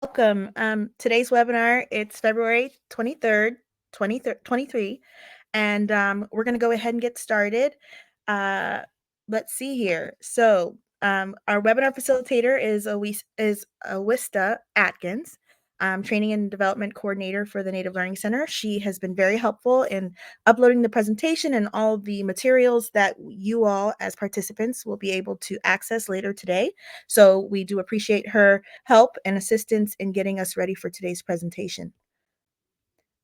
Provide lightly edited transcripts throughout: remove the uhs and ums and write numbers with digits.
Welcome. Today's webinar, it's February 23rd, 2023, and we're going to go ahead and get started. Let's see here. So our webinar facilitator is Awista Atkins, Training and Development Coordinator for the Native Learning Center. She has been very helpful in uploading the presentation and all the materials that you all as participants will be able to access later today. So we do appreciate her help and assistance in getting us ready for today's presentation.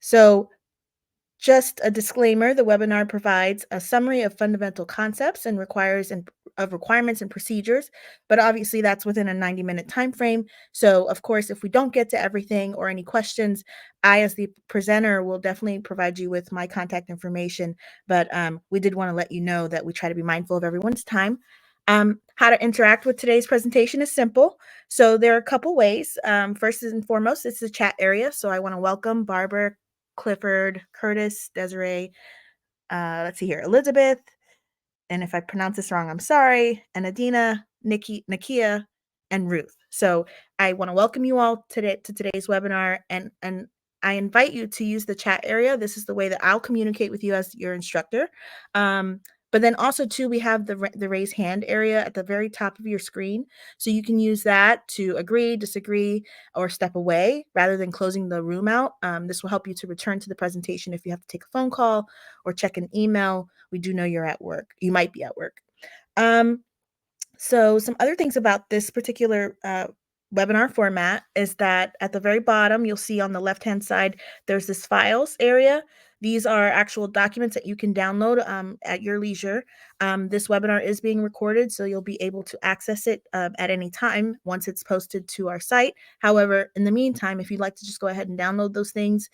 So just a disclaimer, the webinar provides a summary of fundamental concepts and requirements and procedures, but obviously that's within a 90-minute time frame. So of course, if we don't get to everything or any questions, I as the presenter will definitely provide you with my contact information, but we did want to let you know that we try to be mindful of everyone's time. How to interact with today's presentation is simple. So there are a couple ways. First and foremost, it's the chat area. So I want to welcome Barbara, Clifford, Curtis, Desiree, let's see here, Elizabeth, and if I pronounce this wrong, I'm sorry, and Adina, Nakia, and Ruth. So I want to welcome you all to today's webinar, and I invite you to use the chat area. This is the way that I'll communicate with you as your instructor. But then also too, we have the raise hand area at the very top of your screen. So you can use that to agree, disagree, or step away rather than closing the room out. This will help you to return to the presentation if you have to take a phone call or check an email. We do know you're at work. You might be at work. So some other things about this particular webinar format is that at the very bottom, you'll see on the left-hand side, there's this files area. These are actual documents that you can download at your leisure. This webinar is being recorded, so you'll be able to access it at any time once it's posted to our site. However, in the meantime, if you'd like to just go ahead and download those things,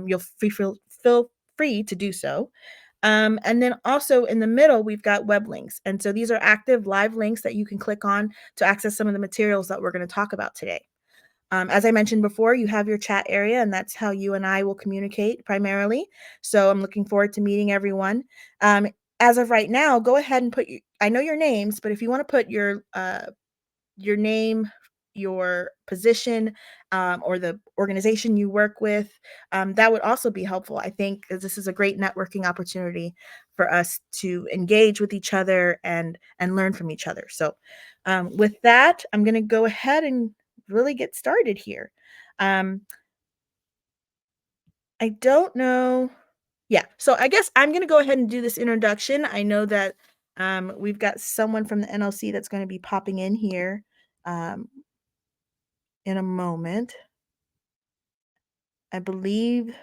you'll feel free to do so. And then also in the middle, we've got web links. And so these are active live links that you can click on to access some of the materials that we're going to talk about today. As I mentioned before, you have your chat area, and that's how you and I will communicate primarily. So I'm looking forward to meeting everyone. As of right now, go ahead and I know your names, but if you want to put your name, your position, or the organization you work with, that would also be helpful, I think, because this is a great networking opportunity for us to engage with each other and learn from each other. So with that, I'm going to go ahead and really get started here. I don't know. Yeah, so I guess I'm going to go ahead and do this introduction. I know that we've got someone from the NLC that's going to be popping in here in a moment. I believe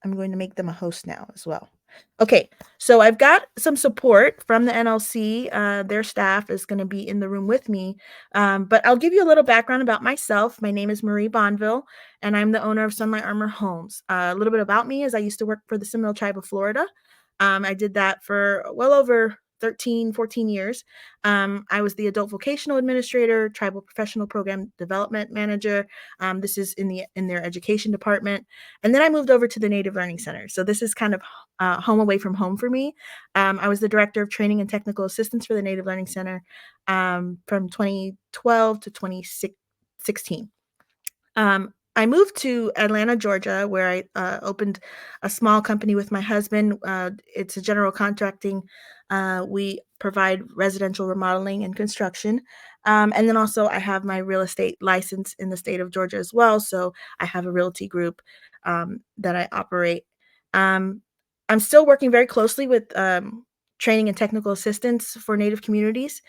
I'm going to make them a host now as well. Okay, so I've got some support from the NLC. Their staff is going to be in the room with me, but I'll give you a little background about myself. My name is Marie Bonville, and I'm the owner of Sunlight Armor Homes. A little bit about me is I used to work for the Seminole Tribe of Florida. I did that for well over 13, 14 years. I was the adult vocational administrator, tribal professional program development manager. This is in their education department. And then I moved over to the Native Learning Center. So this is kind of home away from home for me. I was the director of training and technical assistance for the Native Learning Center from 2012 to 2016. I moved to Atlanta, Georgia, where I opened a small company with my husband. It's a general contracting. We provide residential remodeling and construction. And then also I have my real estate license in the state of Georgia as well. So I have a realty group that I operate. I'm still working very closely with training and technical assistance for Native communities.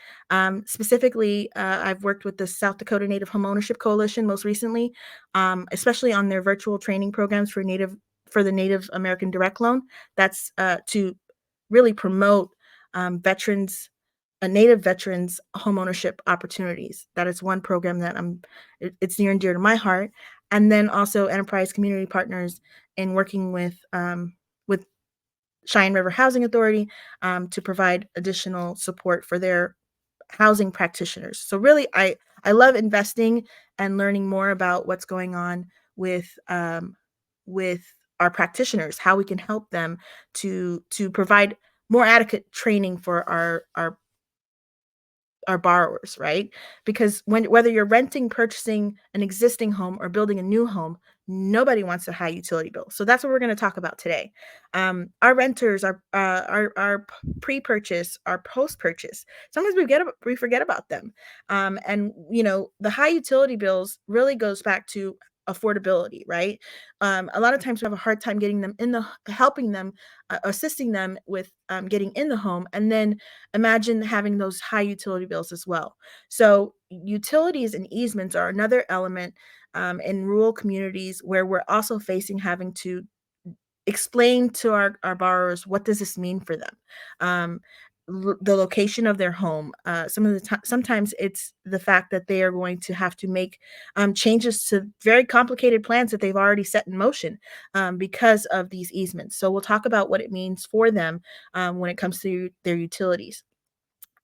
Specifically, I've worked with the South Dakota Native Homeownership Coalition most recently, especially on their virtual training programs for the Native American Direct Loan. That's to really promote Native veterans homeownership opportunities. That is one program that it's near and dear to my heart. And then also enterprise community partners in working with Cheyenne River Housing Authority to provide additional support for their housing practitioners. So really, I love investing and learning more about what's going on with our practitioners, how we can help them to provide more adequate training for our borrowers, right? Because whether you're renting, purchasing an existing home, or building a new home, nobody wants a high utility bill. So that's what we're going to talk about today. Our renters, our pre-purchase, our post-purchase. Sometimes we forget about them, and the high utility bills really goes back to affordability, right? A lot of times we have a hard time getting them in the helping them, assisting them with getting in the home, and then imagine having those high utility bills as well. So utilities and easements are another element in rural communities where we're also facing having to explain to our borrowers what does this mean for them. um, the location of their home, some of the time, sometimes it's the fact that they are going to have to make changes to very complicated plans that they've already set in motion because of these easements. So we'll talk about what it means for them when it comes to their utilities.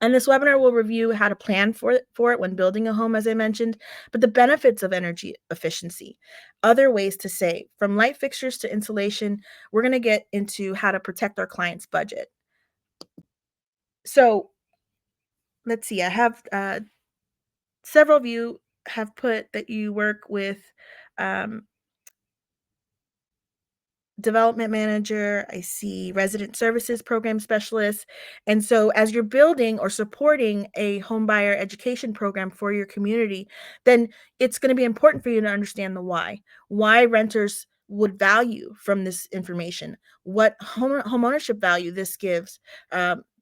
And this webinar will review how to plan for it when building a home, as I mentioned, but the benefits of energy efficiency, other ways to save, from light fixtures to insulation. We're going to get into how to protect our client's budget. So let's see, I have several of you have put that you work with um, development manager, I see resident services program specialist. And so as you're building or supporting a home buyer education program for your community, then it's going to be important for you to understand the why renters would value from this information, what home ownership value this gives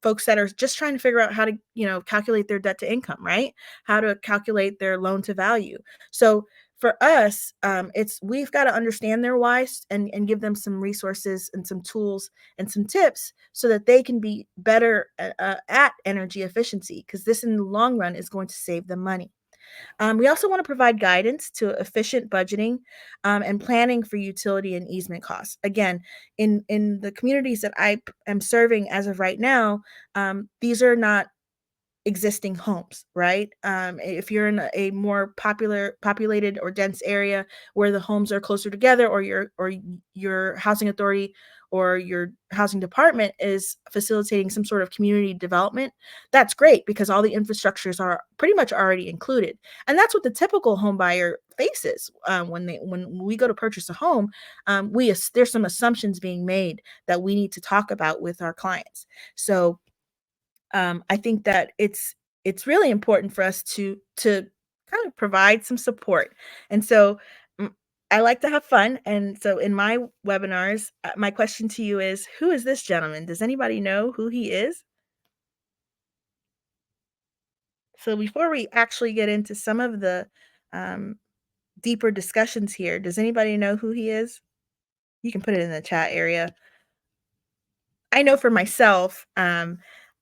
folks that are just trying to figure out how to, calculate their debt to income, right? How to calculate their loan to value. So for us, it's we've got to understand their whys and give them some resources and some tools and some tips so that they can be better at energy efficiency, because this in the long run is going to save them money. We also want to provide guidance to efficient budgeting and planning for utility and easement costs. Again, in the communities that I am serving as of right now, these are not existing homes, right? If you're in a more populated or dense area where the homes are closer together, or your housing authority or your housing department is facilitating some sort of community development, that's great because all the infrastructures are pretty much already included. And that's what the typical home buyer faces when we go to purchase a home. There's some assumptions being made that we need to talk about with our clients. So I think that it's really important for us to kind of provide some support. And so mm, I like to have fun. And so in my webinars, my question to you is, who is this gentleman? Does anybody know who he is? So before we actually get into some of the um, deeper discussions here, does anybody know who he is? You can put it in the chat area. I know for myself,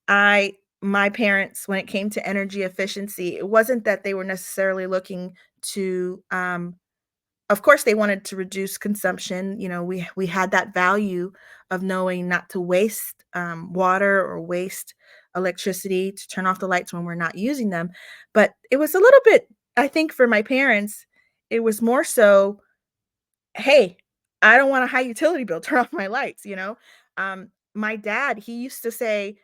I my parents, when it came to energy efficiency, it wasn't that they were necessarily looking to, of course, they wanted to reduce consumption. We had that value of knowing not to waste water or waste electricity, to turn off the lights when we're not using them. But it was a little bit, I think, for my parents, it was more so, "Hey, I don't want a high utility bill, turn off my lights," you know? My dad, he used to say,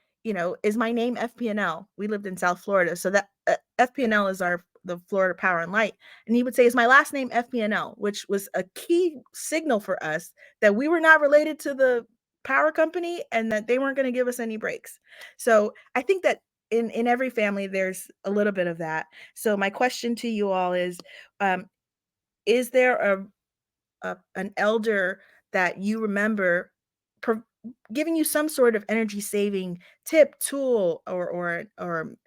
"Is my name FPNL?" We lived in South Florida, so that FPNL is the Florida Power and Light, and he would say, "Is my last name FPNL?" Which was a key signal for us that we were not related to the power company and that they weren't gonna give us any breaks. So, I think that in every family, there's a little bit of that. So my question to you all um, is there an elder that you remember pro giving you some sort of energy saving tip, tool, or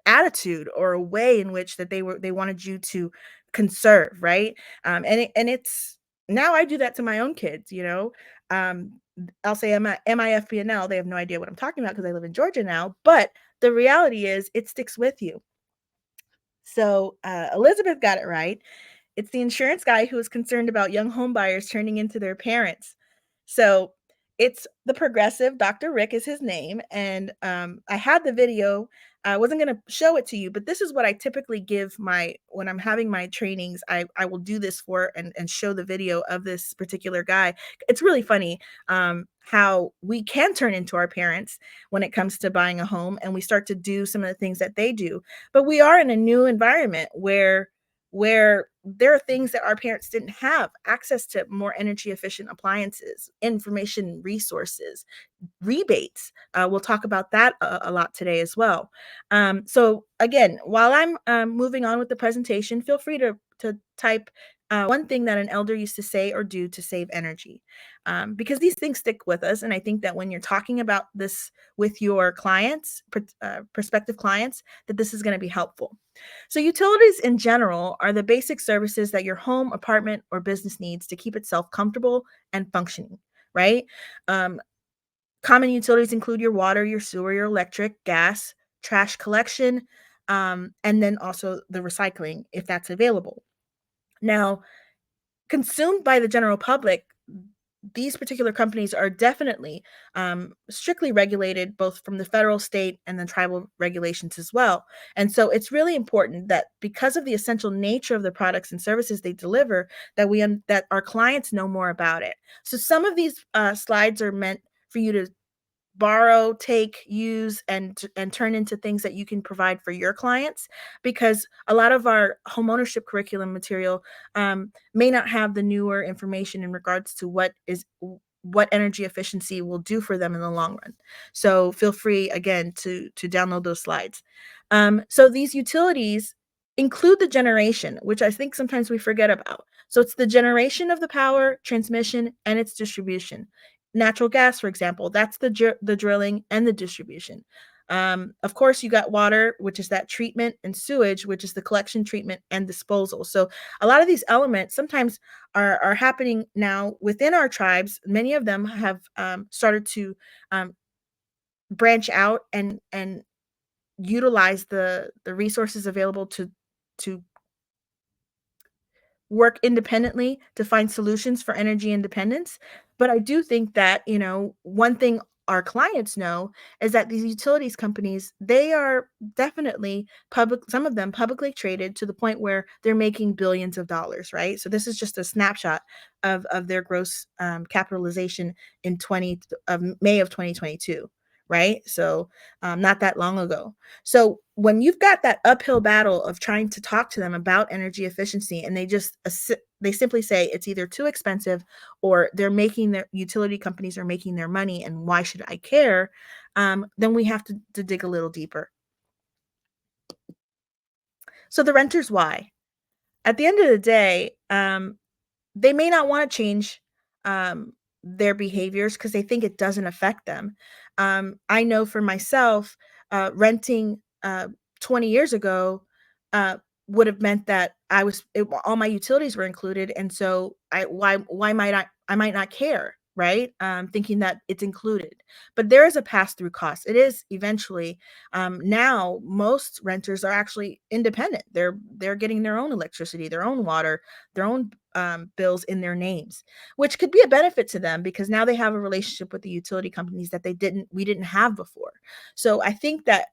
attitude, or a way in which that they wanted you to conserve, right? It's now I do that to my own kids, you know? I'll say, "MIFPNL," they have no idea what I'm talking about because I live in Georgia now, but the reality is it sticks with you. So, Elizabeth got it right. It's the insurance guy who is concerned about young home buyers turning into their parents. So it's the progressive. Dr. Rick is his name. And I had the video. I wasn't going to show it to you, but this is what I typically give when I'm having my trainings. I will do this for and show the video of this particular guy. It's really funny how we can turn into our parents when it comes to buying a home, and we start to do some of the things that they do. But we are in a new environment where there are things that our parents didn't have access to: more energy efficient appliances, information resources, rebates. We'll talk about that a lot today as well. So again, while I'm moving on with the presentation, feel free to type one thing that an elder used to say or do to save energy, because these things stick with us. And I think that when you're talking about this with your clients, prospective clients, that this is going to be helpful. So utilities in general are the basic services that your home, apartment, or business needs to keep itself comfortable and functioning, right? Um, Common utilities include your water, your sewer, your electric, gas, trash collection, and then also the recycling if that's available. Now, consumed by the general public, these particular companies are definitely strictly regulated, both from the federal, state, and then tribal regulations as well. And so it's really important that, because of the essential nature of the products and services they deliver, that our clients know more about it. So some of these slides are meant for you to borrow, take, use, and turn into things that you can provide for your clients, because a lot of our homeownership curriculum material may not have the newer information in regards to what energy efficiency will do for them in the long run. So feel free again to download those slides. So these utilities include the generation, which I think sometimes we forget about. So it's the generation of the power, transmission, and its distribution. Natural gas, for example, that's the drilling and the distribution. Of course, you got water, which is that treatment, and sewage, which is the collection, treatment, and disposal. So a lot of these elements sometimes are happening now within our tribes. Many of them have started to um, branch out and utilize the resources available to work independently to find solutions for energy independence. But I do think that, one thing our clients know is that these utilities companies, they are definitely some of them publicly traded, to the point where they're making billions of dollars, right? So this is just a snapshot of their gross capitalization in May of 2022, right? So not that long ago. So when you've got that uphill battle of trying to talk to them about energy efficiency, and they simply say it's either too expensive, or their utility companies are making their money, and why should I care? Then we have to dig a little deeper. So the renter's why. At the end of the day, they may not want to change um, their behaviors because they think it doesn't affect them. I know for myself, renting 20 years ago uh, would have meant that all my utilities were included, and so why I might not care, right? Thinking that it's included, but there is a pass through cost. It is eventually. Now most renters are actually independent. They're getting their own electricity, their own water, their own bills in their names, which could be a benefit to them, because now they have a relationship with the utility companies that we didn't have before. So I think that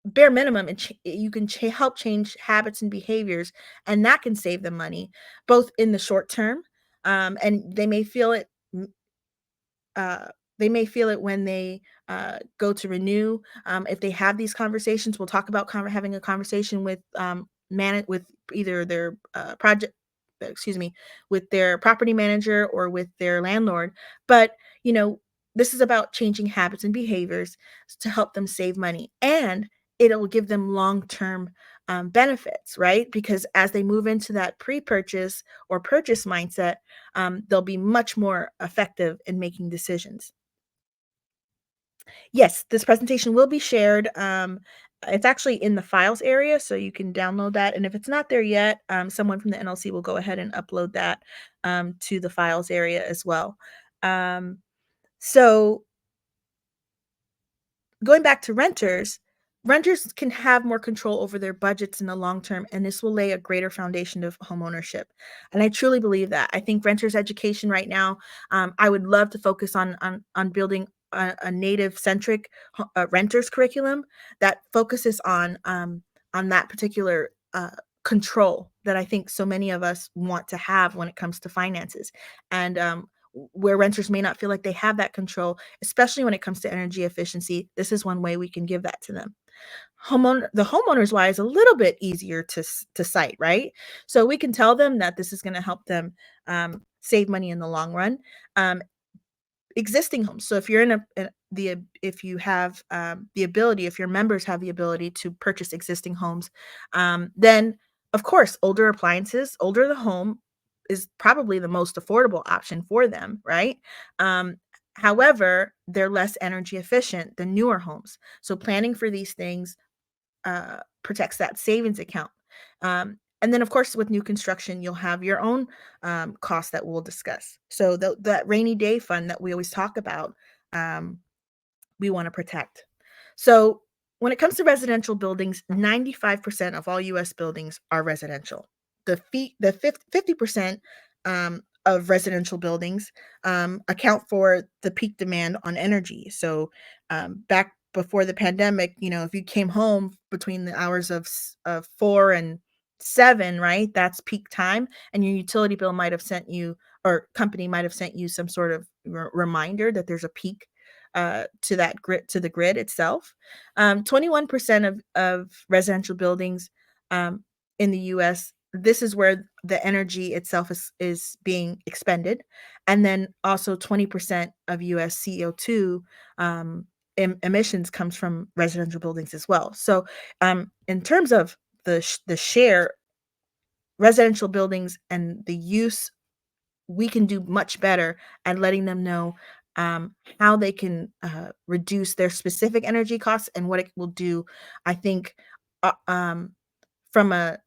bare minimum, you can help change habits and behaviors, and that can save them money, both in the short term, and uh, they may feel it when they go to renew. If they have these conversations, we'll talk about having a conversation with with either their excuse me, with their property manager or with their landlord. But this is about changing habits and behaviors to help them save money, and it'll give them long-term benefits, right? Because as they move into that pre-purchase or purchase mindset, they'll be much more effective in making decisions. Yes, this presentation will be shared. It's actually in the files area, so you can download that. And if it's not there yet, someone from the NLC will go ahead and upload that to the files area as well. So going back to renters can have more control over their budgets in the long term, and this will lay a greater foundation of homeownership. And I truly believe that. I think renters education right now, I would love to focus on building a native centric renters curriculum that focuses on that particular control that I think so many of us want to have when it comes to finances. And where renters may not feel like they have that control, especially when it comes to energy efficiency, this is one way we can give that to them. The homeowners why is a little bit easier to cite, right? So we can tell them that this is going to help them save money in the long run. Um, Existing homes. So if you're if you have the ability, if your members have the ability to purchase existing homes, then of course, older appliances, older the home is probably the most affordable option for them, right? Um, However, they're less energy efficient than newer homes. So planning for these things protects that savings account. And then, of course, with new construction, you'll have your own costs that we'll discuss. So that rainy day fund that we always talk about, um, we want to protect. So when it comes to residential buildings, 95% of all US buildings are residential. The 50% of residential buildings account for the peak demand on energy. So back before the pandemic, if you came home between the hours of 4 and 7, right, that's peak time, and your utility bill might have sent you, or company might have sent you some sort of reminder that there's a peak to the grid itself. 21% of residential buildings um, in the U.S. This is where the energy itself is being expended, and then also 20% of U.S. CO2 emissions comes from residential buildings as well. So, in terms of the share, residential buildings and the use, we can do much better at letting them know how they can reduce their specific energy costs and what it will do. I think uh, um, from a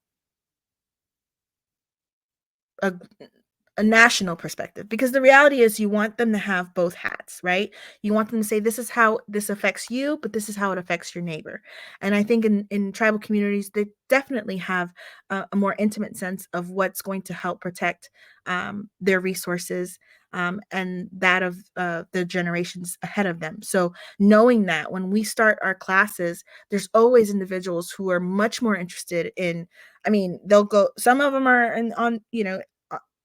a national perspective, because the reality is you want them to have both hats, right? You want them to say, this is how this affects you, but this is how it affects your neighbor. And I think in tribal communities, they definitely have a more intimate sense of what's going to help protect their resources and that of the generations ahead of them. So knowing that when we start our classes, there's always individuals who are much more interested in, I mean, they'll go, some of them are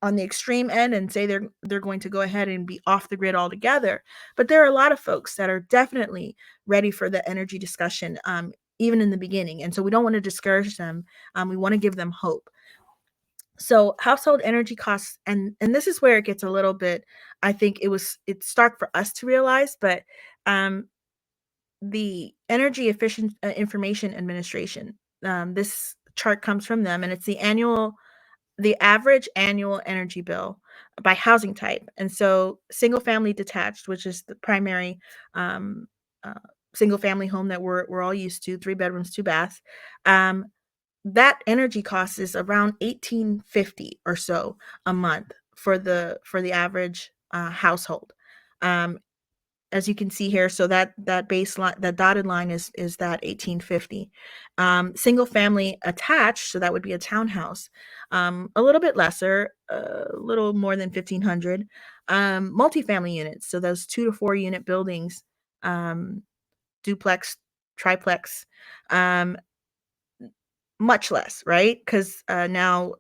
on the extreme end and say they're going to go ahead and be off the grid altogether. But there are a lot of folks that are definitely ready for the energy discussion, even in the beginning. And so we don't want to discourage them. We want to give them hope. So household energy costs, and this is where it gets a little bit. I think it's stark for us to realize, but um, the Energy Efficient Information Administration. This chart comes from them, and it's the average annual energy bill by housing type. And so single family detached, which is the primary um, uh, single family home that we're all used to, 3 bedrooms, 2 baths, um, that energy cost is around 1850 or so a month for the average household. Um, as you can see here, so that baseline, that dotted line is that 1850. Single family attached, so that would be a townhouse, a little bit lesser, a little more than 1500. Multifamily units, so those 2 to 4 unit buildings, um, duplex, triplex, um, much less, right? Because now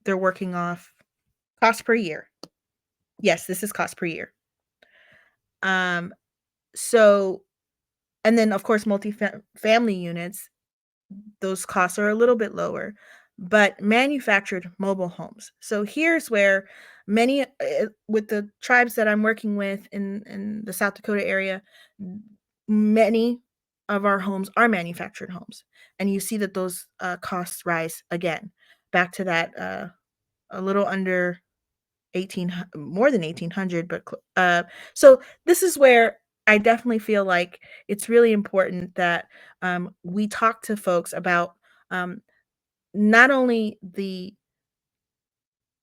they're working off cost per year. Yes, this is cost per year. Um, so And then, of course, family units, those costs are a little bit lower, but manufactured mobile homes. So here's where with the tribes that I'm working with in the South Dakota area, many of our homes are manufactured homes. And you see that those costs rise again, back to that a little under 18, more than 1800, but so this is where I definitely feel like it's really important that we talk to folks about um, not only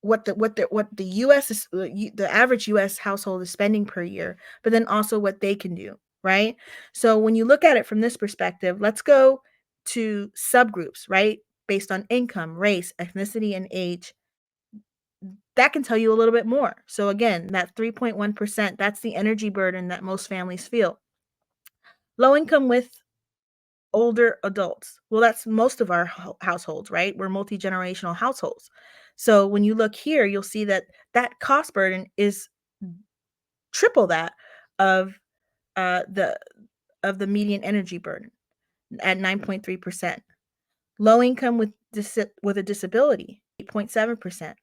what the US is, the average US household is spending per year, but then also what they can do, right? So when you look at it from this perspective, let's go to subgroups, right? Based on income, race, ethnicity, and age. that can tell you a little bit more. So again, that 3.1%, that's the energy burden that most families feel. Low income with older adults. Well, that's most of our households, right? We're multi-generational households. So when you look here, you'll see that that cost burden is triple that of the median energy burden at 9.3%. Low income with with a disability, 8.7%.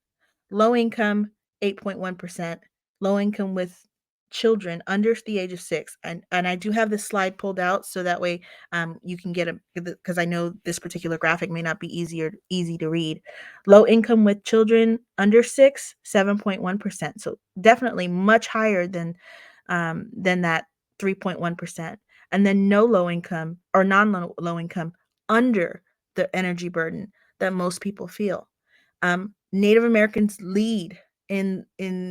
Low income, 8.1%. Low income with children under the age of 6. And I do have this slide pulled out so that way you can get a, because I know this particular graphic may not be easy to read. Low income with children under 6, 7.1%. So definitely much higher than that 3.1%. And then no low income or non-low income under the energy burden that most people feel. Native Americans lead in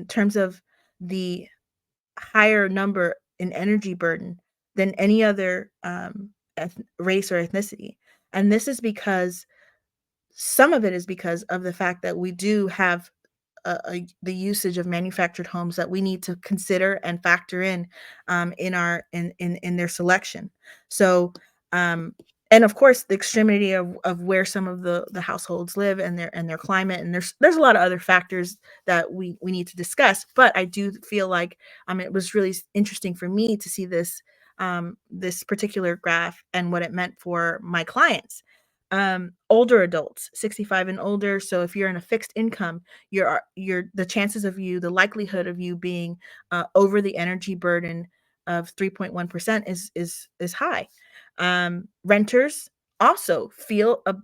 terms of the higher number in energy burden than any other race or ethnicity. And this is because some of it is because of the fact that we do have the usage of manufactured homes that we need to consider and factor in our in their selection. So um, and of course the extremity of where some of the households live and their climate, and there's a lot of other factors that we need to discuss. But I do feel like it was really interesting for me to see this particular graph and what it meant for my clients. Older adults, 65 and older. So if you're in a fixed income, you're the chances of you, the likelihood of you being over the energy burden of 3.1% is high. Renters also feel a,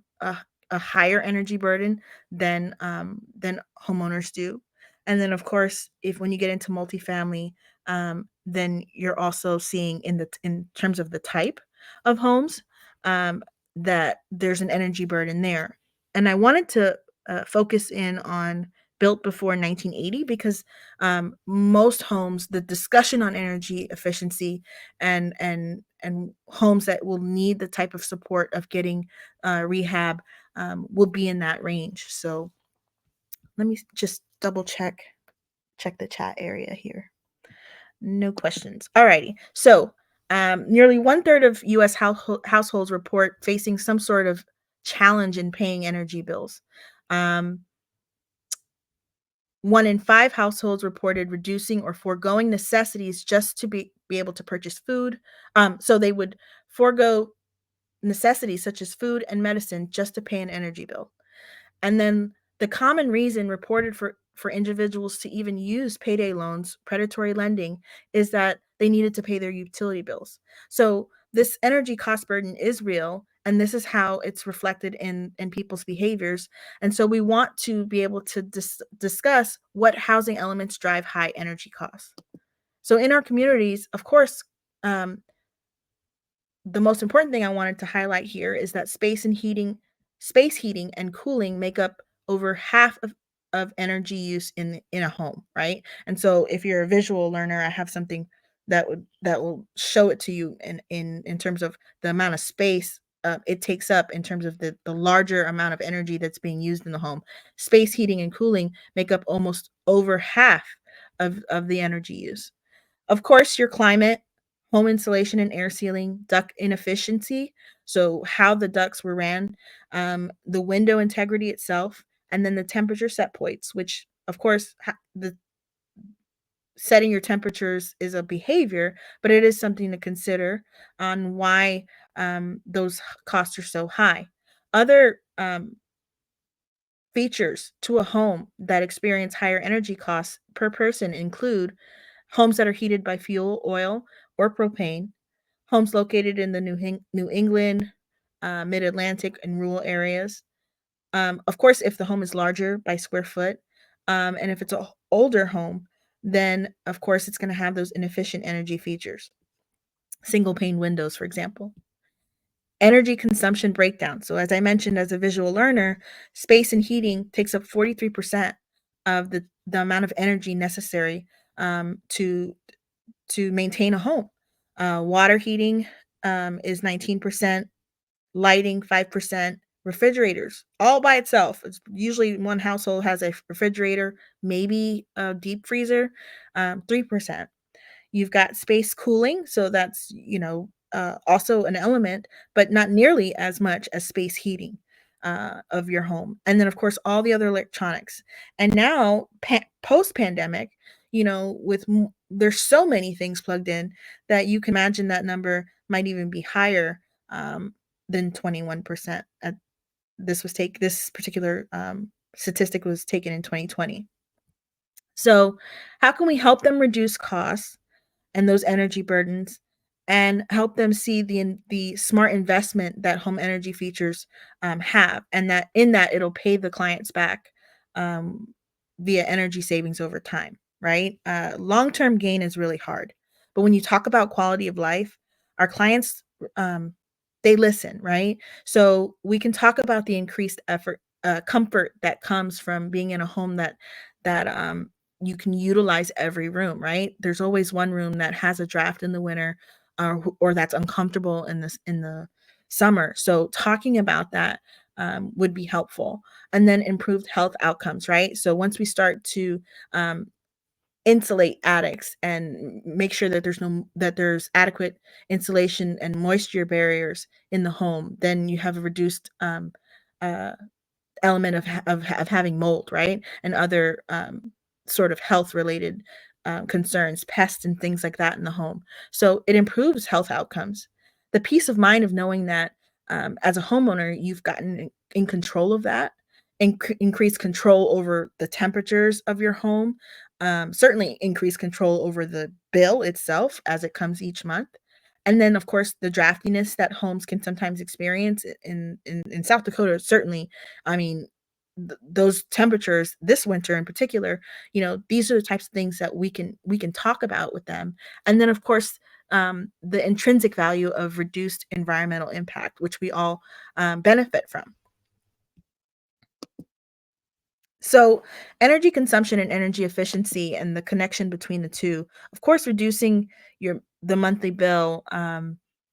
a higher energy burden than homeowners do. And then of course, if when you get into multifamily, then you're also seeing in terms of the type of homes, um, that there's an energy burden there. And I wanted to focus in on built before 1980 because most homes, the discussion on energy efficiency and homes that will need the type of support of getting rehab will be in that range. So let me just double check the chat area here. No questions. Alrighty. So, nearly one third of U.S. households report facing some sort of challenge in paying energy bills. Um, 1 in 5 households reported reducing or foregoing necessities just to be able to purchase food. So they would forego necessities such as food and medicine just to pay an energy bill. And then the common reason reported for individuals to even use payday loans, predatory lending, is that they needed to pay their utility bills. So this energy cost burden is real, and this is how it's reflected in people's behaviors. And so we want to be able to discuss what housing elements drive high energy costs. So in our communities, of course, um, the most important thing I wanted to highlight here is that space heating and cooling make up over half of energy use in a home, right? And so if you're a visual learner, I have something that will show it to you in terms of the amount of space it takes up in terms of the larger amount of energy that's being used in the home. Space heating and cooling make up almost over half of the energy use. Of course, your climate, home insulation and air sealing, duct inefficiency, so how the ducts were ran, the window integrity itself, and then the temperature set points, which of course the setting your temperatures is a behavior, but it is something to consider on why those costs are so high. Other features to a home that experience higher energy costs per person include homes that are heated by fuel, oil, or propane, homes located in the New England, Mid Atlantic, and rural areas. Of course, if the home is larger by square foot, and if it's an older home, then of course it's going to have those inefficient energy features. Single pane windows, for example. Energy consumption breakdown. So, as I mentioned, as a visual learner, space and heating takes up 43% of the amount of energy necessary to maintain a home. Water heating is 19%, lighting 5%, refrigerators all by itself. It's usually one household has a refrigerator, maybe a deep freezer, 3%. You've got space cooling, so that's, also an element, but not nearly as much as space heating of your home. And then, of course, all the other electronics. And now, post pandemic, there's so many things plugged in that you can imagine that number might even be higher than 21%. This particular statistic was taken in 2020. So, how can we help them reduce costs and those energy burdens and help them see the smart investment that home energy features have, and that in that it'll pay the clients back um, via energy savings over time, right? Long-term gain is really hard, but when you talk about quality of life, our clients, um, they listen, right? So we can talk about the increased comfort that comes from being in a home that you can utilize every room, right? There's always one room that has a draft in the winter, or that's uncomfortable in the summer. So talking about that would be helpful. And then improved health outcomes, right? So once we start to um, insulate attics and make sure that there's adequate insulation and moisture barriers in the home, then you have a reduced uh, element of having mold, right? And other sort of health related concerns, pests and things like that in the home. So it improves health outcomes. The peace of mind of knowing that as a homeowner, you've gotten in control of that, and increase control over the temperatures of your home. Certainly increase control over the bill itself as it comes each month. And then, of course, the draftiness that homes can sometimes experience in South Dakota, certainly. I mean, those temperatures this winter in particular, these are the types of things that we can talk about with them. And then, of course, the intrinsic value of reduced environmental impact, which we all benefit from. So, energy consumption and energy efficiency and the connection between the two. Of course, reducing the monthly bill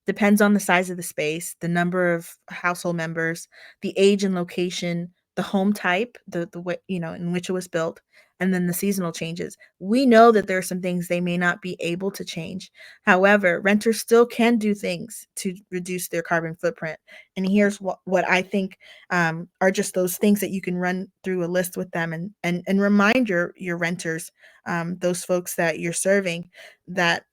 depends on the size of the space, the number of household members, the age and location, the home type, the way, in which it was built, and then the seasonal changes. We know that there are some things they may not be able to change. However, renters still can do things to reduce their carbon footprint. And here's what I think are just those things that you can run through a list with them, and remind your renters, those folks that you're serving, that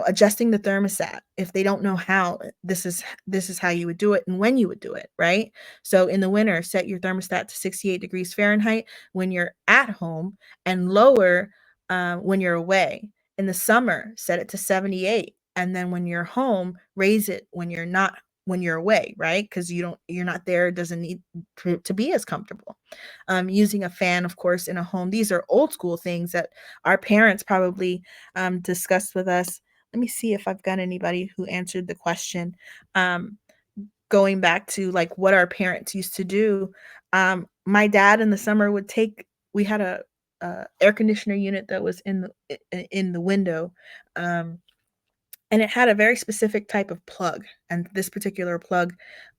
adjusting the thermostat if they don't know how. This is how you would do it and when you would do it, right? So in the winter, set your thermostat to 68 degrees Fahrenheit when you're at home, and lower when you're away. In the summer, set it to 78, and then when you're home, raise it when you're away, right? Because you're not there, it doesn't need to be as comfortable. Using a fan, of course, in a home. These are old school things that our parents probably discussed with us. Let me see if I've got anybody who answered the question. Um, Going back to like what our parents used to do. My dad in the summer would take. We had a air conditioner unit that was in the window. And it had a very specific type of plug, and this particular plug,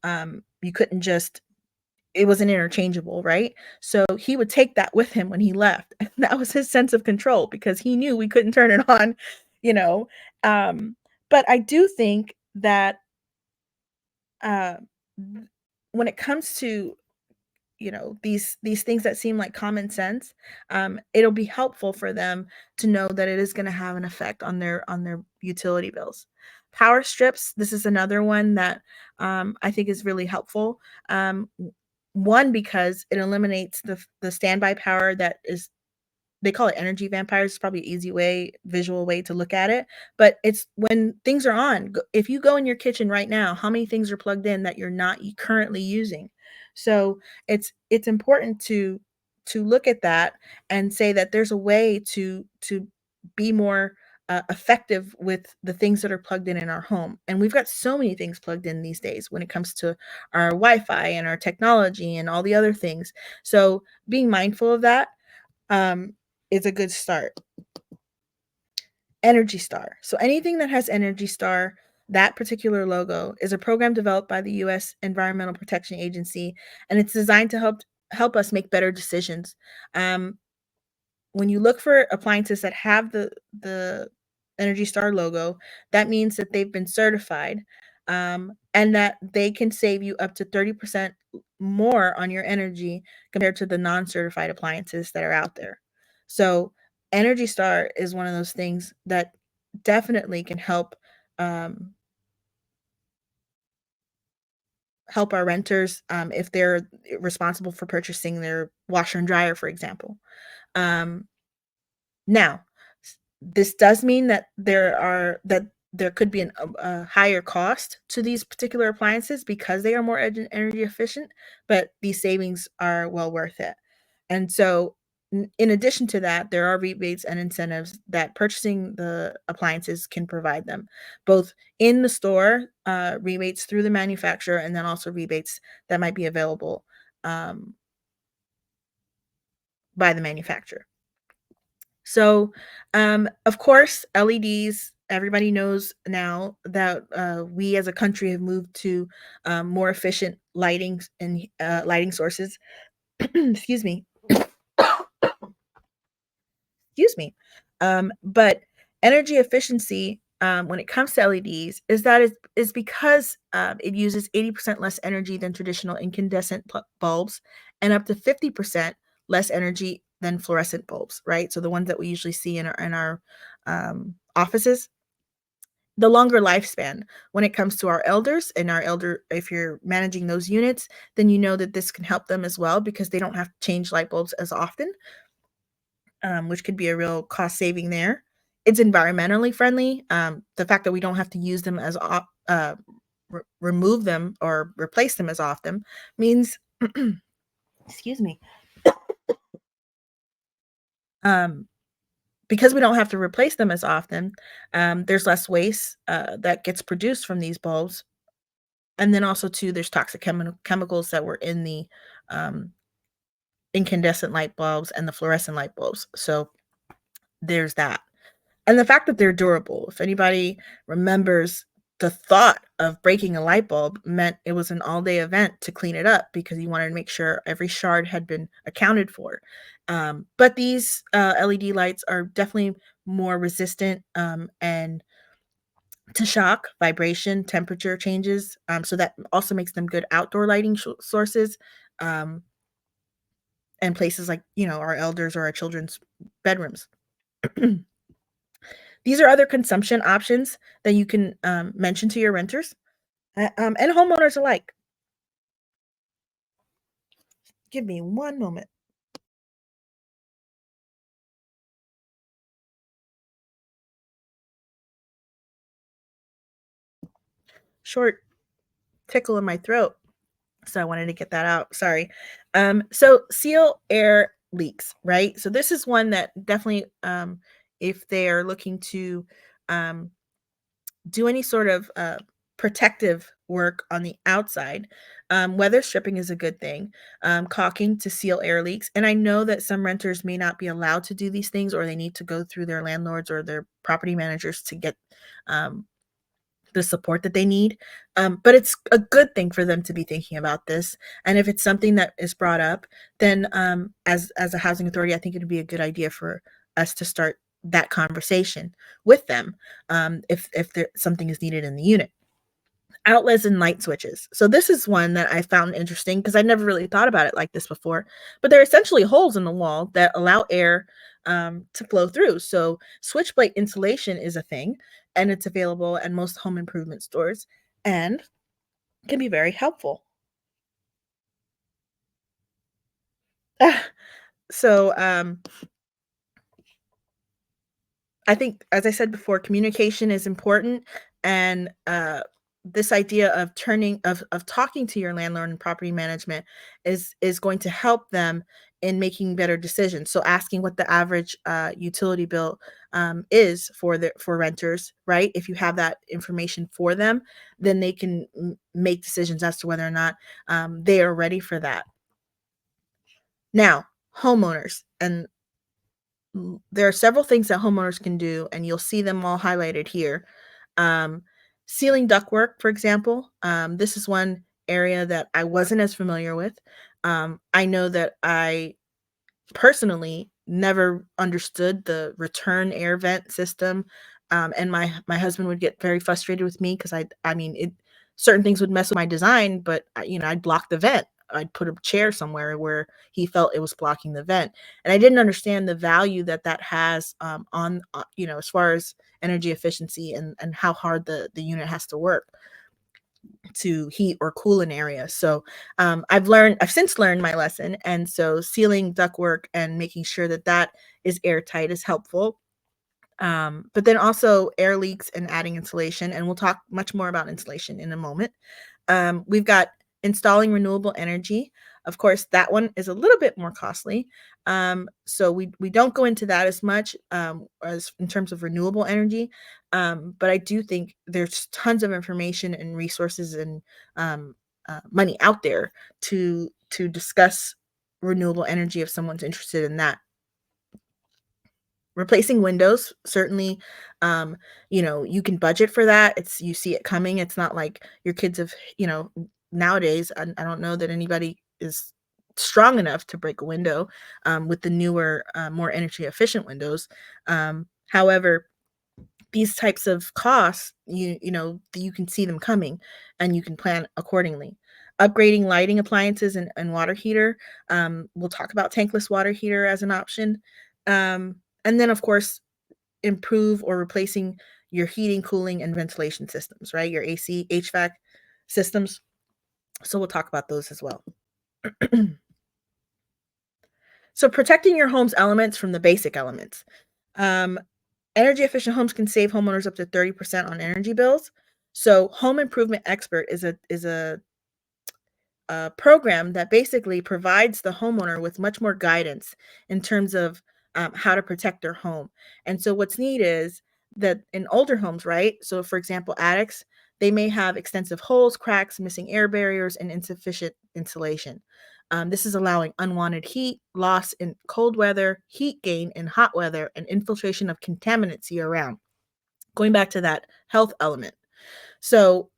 you couldn't just it wasn't interchangeable, right? So he would take that with him when he left, and that was his sense of control because he knew we couldn't turn it on, you know? Um, but I do think that, uh, th when it comes to, these things that seem like common sense, it'll be helpful for them to know that it is going to have an effect on their utility bills. Power strips, this is another one that I think is really helpful. One, because it eliminates the standby power that is, they call it energy vampires. It's probably an easy way, visual way to look at it. But it's when things are on. If you go in your kitchen right now, how many things are plugged in that you're not currently using? So it's important to look at that and say that there's a way to be more effective with the things that are plugged in our home. And we've got so many things plugged in these days when it comes to our Wi-Fi and our technology and all the other things. So being mindful of that um, is a good start. Energy Star. So anything that has Energy Star, That particular logo is a program developed by the US Environmental Protection Agency, and it's designed to help us make better decisions. Um, when you look for appliances that have the Energy Star logo, that means that they've been certified, and that they can save you up to 30% more on your energy compared to the non-certified appliances that are out there. So, Energy Star is one of those things that definitely can um, help our renters, if they're responsible for purchasing their washer and dryer, for example. Um, Now, this does mean that there could be a higher cost to these particular appliances because they are more energy efficient, but these savings are well worth it. And so, in addition to that, there are rebates and incentives that purchasing the appliances can provide them, both in the store, rebates through the manufacturer, and then also rebates that might be available um, by the manufacturer. So, of course, LEDs, everybody knows now that we as a country have moved to more efficient lighting and lighting sources. Excuse me. Excuse me. But energy efficiency, when it comes to LEDs, is because it uses 80% less energy than traditional incandescent bulbs and up to 50% less energy than fluorescent bulbs, right? So the ones that we usually see in our offices. The longer lifespan when it comes to our elders and our elder, if you're managing those units, then you know that this can help them as well because they don't have to change light bulbs as often, which could be a real cost saving there. It's environmentally friendly. The fact that we don't have to use them remove them or replace them as often means, excuse me, um, because we don't have to replace them as often, there's less waste that gets produced from these bulbs. And then also, too, there's toxic chemicals that were in the um, incandescent light bulbs and the fluorescent light bulbs. So there's that. And the fact that they're durable, if anybody remembers, the thought of breaking a light bulb meant it was an all-day event to clean it up because you wanted to make sure every shard had been accounted for. But these LED lights are definitely more resistant and to shock, vibration, temperature changes. So that also makes them good outdoor lighting sources um, and places like, our elders or our children's bedrooms. These are other consumption options that you can mention to your renters and homeowners alike. Give me one moment. Short tickle in my throat. So I wanted to get that out. Sorry. So seal air leaks, right? So this is one that definitely, if they are looking to um, do any sort of protective work on the outside, weather stripping is a good thing. Caulking to seal air leaks. And I know that some renters may not be allowed to do these things, or they need to go through their landlords or their property managers to get um, the support that they need. But it's a good thing for them to be thinking about this. And if it's something that is brought up, then as a housing authority, I think it would be a good idea for us to start that conversation with them if something is needed in the unit. Outlets and light switches. So this is one that I found interesting because I never really thought about it like this before. But they're essentially holes in the wall that allow air to flow through. So switch plate insulation is a thing, and it's available at most home improvement stores and can be very helpful. so I think, as I said before, communication is important, and this idea of talking to your landlord and property management is going to help them in making better decisions. So, asking what the average utility bill is for renters, right? If you have that information for them, then they can make decisions as to whether or not they are ready for that. Now, homeowners, and there are several things that homeowners can do, and you'll see them all highlighted here. Um, Ceiling ductwork, for example, this is one area that I wasn't as familiar with. I know that I personally never understood the return air vent system, and my husband would get very frustrated with me because I mean, it certain things would mess with my design, but, I'd block the vent. I'd put a chair somewhere where he felt it was blocking the vent, and I didn't understand the value that that has, on, as far as energy efficiency and how hard the unit has to work to heat or cool an area. So I've since learned my lesson, and so sealing ductwork and making sure that that is airtight is helpful. But then also air leaks and adding insulation, and we'll talk much more about insulation in a moment. We've got installing renewable energy. Of course, that one is a little bit more costly. So we don't go into that as much as in terms of renewable energy. But I do think there's tons of information and resources and money out there to discuss renewable energy if someone's interested in that. Replacing windows, certainly, you can budget for that. You see it coming. It's not like your kids have, nowadays, I don't know that anybody is strong enough to break a window, with the newer, more energy efficient windows. However, these types of costs, you can see them coming and you can plan accordingly. Upgrading lighting appliances and water heater. We'll talk about tankless water heater as an option. And then, of course, improve or replacing your heating, cooling, and ventilation systems, right? Your AC, HVAC systems. So we'll talk about those as well. So protecting your home's elements from the basic elements. Um, Energy efficient homes can save homeowners up to 30% on energy bills. So Home Improvement Expert is a program that basically provides the homeowner with much more guidance in terms of how to protect their home. And so what's neat is that in older homes, right? So for example, attics, they may have extensive holes, cracks, missing air barriers, and insufficient insulation. This is allowing unwanted heat, loss in cold weather, heat gain in hot weather, and infiltration of contaminants year round. Going back to that health element. So,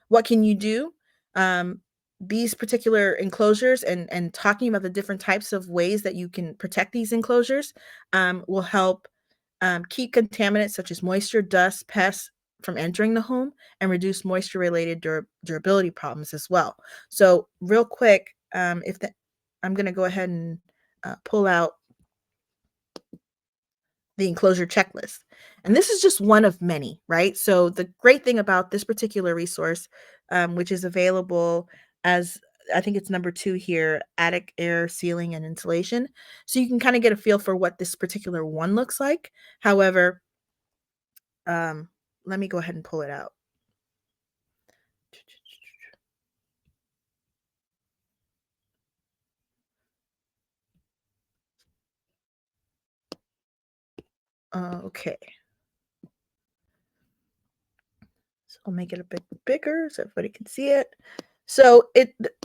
what can you do? Um, these particular enclosures and talking about the different types of ways that you can protect these enclosures will help keep contaminants such as moisture, dust, pests from entering the home and reduce moisture related durability problems as well. So, real quick, if the, I'm going to go ahead and pull out the enclosure checklist. And this is just one of many, right? So the great thing about this particular resource, which is available as I think it's number 2 here, attic air sealing and insulation. So you can kind of get a feel for what this particular one looks like. However, um, let me go ahead and pull it out. Okay, so I'll make it a bit bigger so everybody can see it. So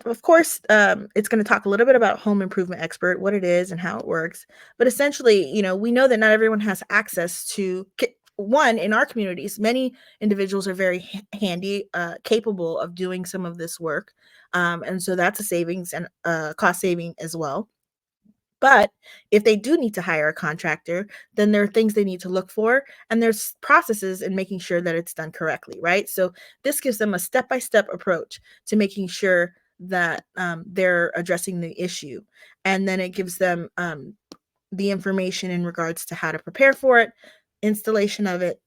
of course, it's going to talk a little bit about Home Improvement Expert, what it is and how it works. But essentially, we know that not everyone has access to one in our communities. Many individuals are very handy, capable of doing some of this work, and so that's a savings and cost saving as well. But if they do need to hire a contractor, then there are things they need to look for, and there's processes in making sure that it's done correctly, right? So this gives them a step-by-step approach to making sure that they're addressing the issue, and then it gives them the information in regards to how to prepare for it, installation of it,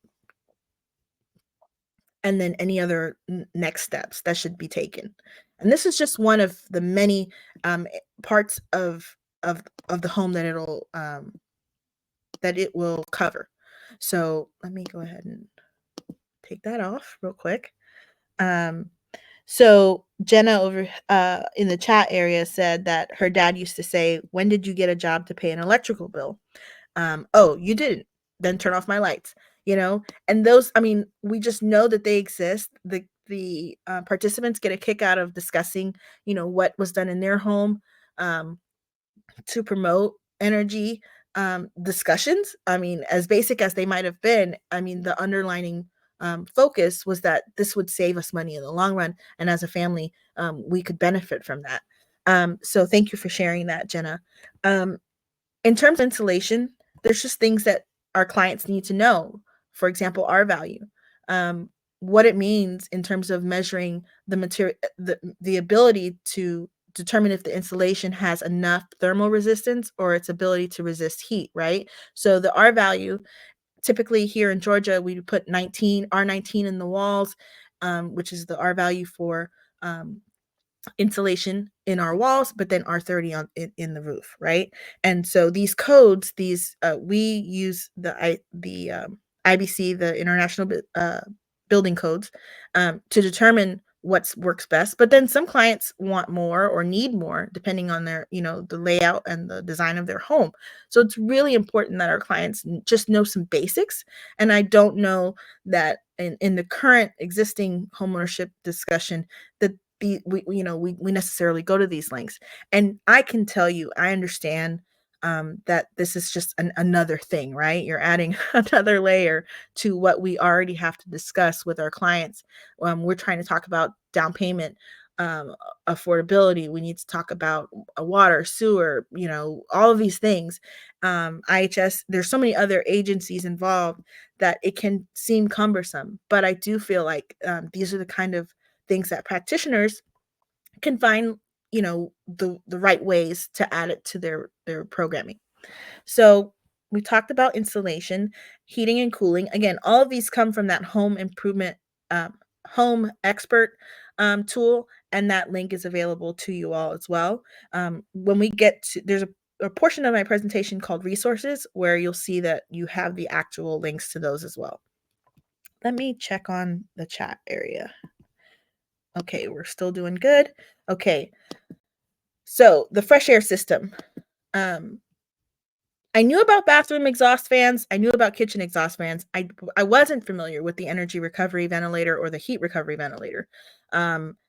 and then any other next steps that should be taken. And this is just one of the many parts of the home that it will cover. So let me go ahead and take that off real quick. Um, so Jenna over in the chat area said that her dad used to say, "When did you get a job to pay an electrical bill?" Oh, you didn't. Then turn off my lights. And those. I mean, we just know that they exist. The participants get a kick out of discussing, what was done in their home. To promote energy discussions. I mean, as basic as they might have been, I mean, the underlining focus was that this would save us money in the long run, and as a family, we could benefit from that. So thank you for sharing that, Jenna. Um, in terms of insulation, there's just things that our clients need to know. For example, R value, um, what it means in terms of measuring the material, the ability to determine if the insulation has enough thermal resistance or its ability to resist heat, right? So the R value, typically here in Georgia, we put 19, R19 in the walls, which is the R value for um, insulation in our walls, but then R30 in the roof, right? And so these codes, we use the IBC, the International Building Codes, to determine what works best. But then some clients want more or need more, depending on their, the layout and the design of their home. So it's really important that our clients just know some basics. And I don't know that in the current existing homeownership discussion that we necessarily go to these lengths. And I can tell you, I understand that this is just another thing, right? You're adding another layer to what we already have to discuss with our clients. We're trying to talk about down payment, affordability. We need to talk about water, sewer, all of these things. IHS, there's so many other agencies involved that it can seem cumbersome, but I do feel like these are the kind of things that practitioners can find, the right ways to add it to their programming. So we talked about insulation, heating and cooling. Again, all of these come from that home improvement, home expert tool, and that link is available to you all as well. When we get to, there's a portion of my presentation called resources where you'll see that you have the actual links to those as well. Let me check on the chat area. Okay, we're still doing good. Okay, so the fresh air system. Um, I knew about bathroom exhaust fans. I knew about kitchen exhaust fans. I wasn't familiar with the energy recovery ventilator or the heat recovery ventilator.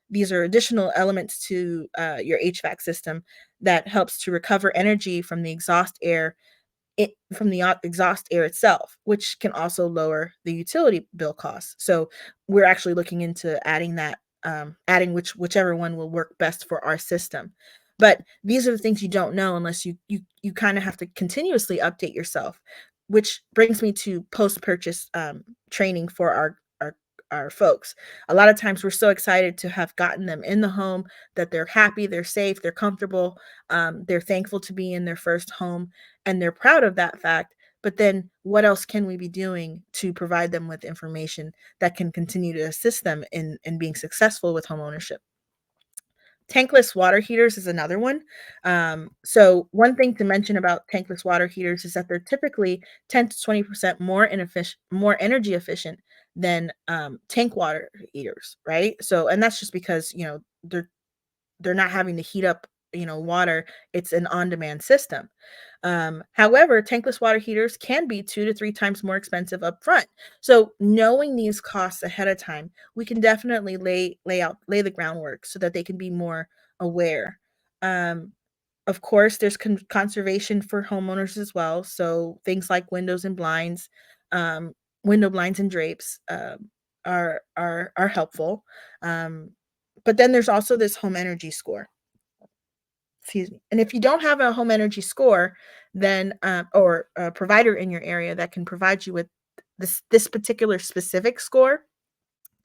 These are additional elements to your HVAC system that helps to recover energy from the exhaust air from the exhaust air itself, which can also lower the utility bill costs. So we're actually looking into adding that, adding whichever one will work best for our system. But these are the things you don't know unless you kind of have to continuously update yourself, which brings me to post purchase training for our folks. A lot of times we're so excited to have gotten them in the home that they're happy, they're safe, they're comfortable, they're thankful to be in their first home, and they're proud of that fact. But then what else can we be doing to provide them with information that can continue to assist them in being successful with homeownership? Tankless water heaters is another one. So one thing to mention about tankless water heaters is that they're typically 10 to 20% more energy efficient than tank water heaters, right? So, and that's just because they're not having to heat up water. It's an on-demand system. However, tankless water heaters can be 2 to 3 times more expensive up front. So knowing these costs ahead of time, we can definitely lay the groundwork so that they can be more aware. um, of course, there's conservation for homeowners as well, so things like windows and blinds, um, window blinds and drapes, are helpful. um, but then there's also this home energy score. Excuse me. And if you don't have a home energy score, then or a provider in your area that can provide you with this particular specific score,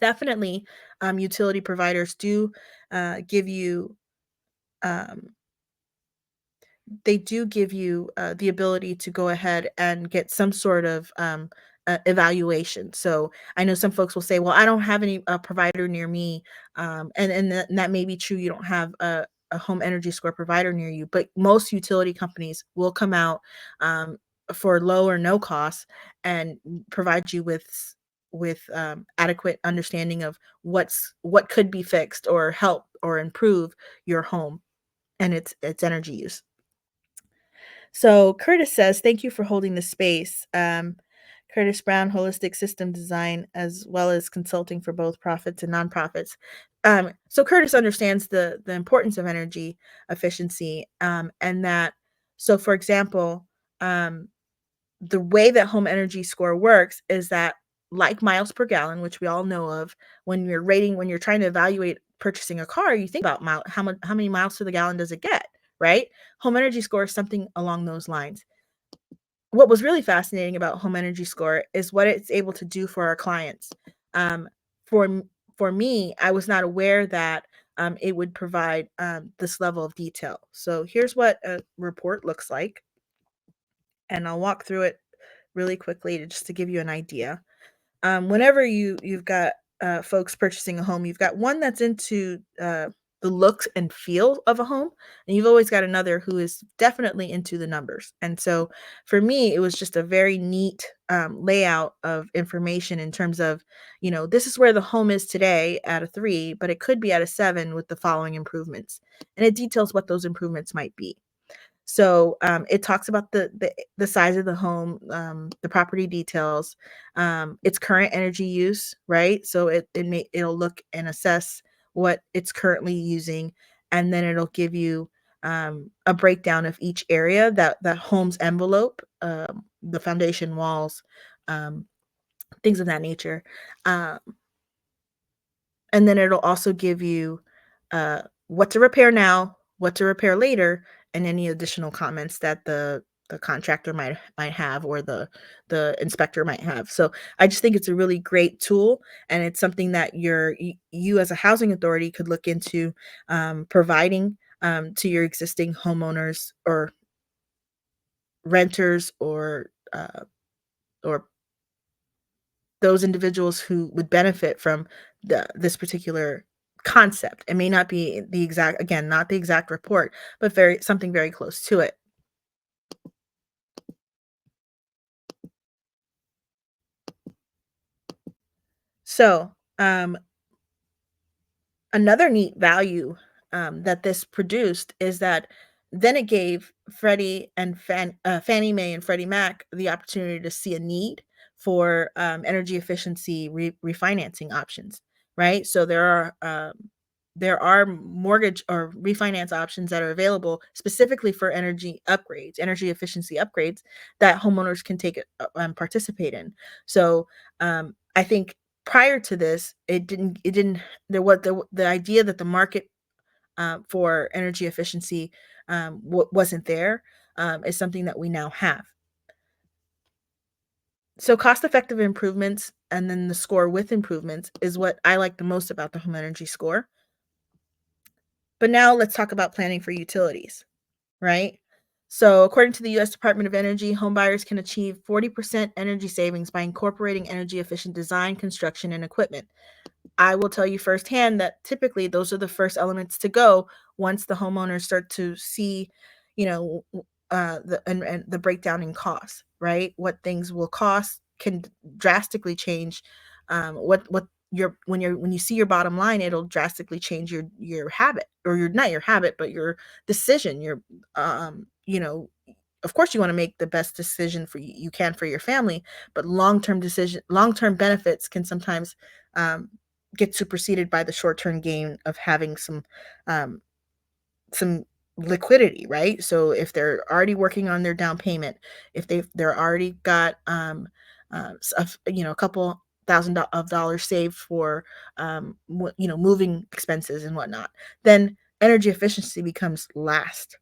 definitely utility providers do give you um, they do give you the ability to go ahead and get some sort of evaluation. So I know some folks will say, "Well, I don't have any provider near me," and that may be true. You don't have a home energy score provider near you, but most utility companies will come out for low or no cost and provide you with adequate understanding of what could be fixed or help or improve your home and its energy use. So Curtis says, "Thank you for holding the space." Curtis Brown, holistic system design, as well as consulting for both profits and nonprofits. So Curtis understands the importance of energy efficiency, and that. So, for example, um, the way that home energy score works is that like miles per gallon, which we all know of when you're trying to evaluate purchasing a car, you think about how many miles to the gallon does it get, right? Home energy score is something along those lines. What was really fascinating about home energy score is what it's able to do for our clients. Um, for for me, I was not aware that it would provide this level of detail. So here's what a report looks like, and I'll walk through it really quickly just to give you an idea. Whenever you've got folks purchasing a home, you've got one that's into the looks and feel of a home, and you've always got another who is definitely into the numbers. And so, for me, it was just a very neat layout of information in terms of, this is where the home is today at a 3, but it could be at a 7 with the following improvements, and it details what those improvements might be. So, it talks about the size of the home, the property details, its current energy use, right? So it'll look and assess what it's currently using, and then it'll give you a breakdown of each area that home's envelope, the foundation walls, um, things of that nature. Um, and then it'll also give you, what to repair now, what to repair later, and any additional comments that the contractor might have or the inspector might have. So, I just think it's a really great tool, and it's something that you as a housing authority could look into, providing, to your existing homeowners or renters or those individuals who would benefit from this particular concept. It may not be the exact, again, not the exact report, but something very close to it. So, another neat value, that this produced is that then it gave Fannie Mae and Freddie Mac the opportunity to see a need for, energy efficiency refinancing options, right? So there are mortgage or refinance options that are available specifically for energy efficiency upgrades that homeowners can participate in. So, I think prior to this, it didn't there was the idea that the market, for energy efficiency, wasn't there, is something that we now have. So cost-effective improvements and then the score with improvements is what I like the most about the home energy score. But now let's talk about planning for utilities, right? So according to the US Department of Energy, home buyers can achieve 40% energy savings by incorporating energy efficient design, construction, and equipment. I will tell you firsthand that typically those are the first elements to go once the homeowners start to see, and the breakdown in costs, right? What things will cost can drastically change. What your when you see your bottom line, it'll drastically change your habit, or your not your habit, but your decision. Of course you want to make the best decision you can for your family, but long term benefits can sometimes um, get superseded by the short term gain of having um, some liquidity, right? So if they're already working on their down payment, if they're already got a couple of dollars saved for moving expenses and whatnot, then energy efficiency becomes the last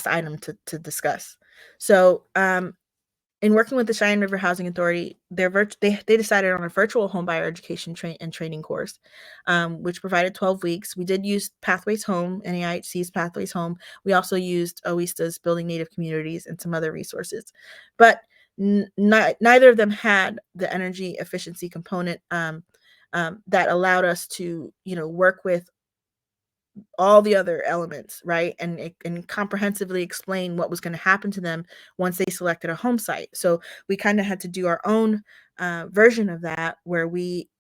item to discuss. So, in working with the Cheyenne River Housing Authority, they decided on a virtual homebuyer education and training course, which provided 12 weeks. We did use Pathways Home, NAIHC's Pathways Home. We also used OESTA's Building Native Communities and some other resources, but neither of them had the energy efficiency component, that allowed us to work with all the other elements, right? And comprehensively explain what was going to happen to them once they selected a home site. So we kind of had to do our own version of that, where we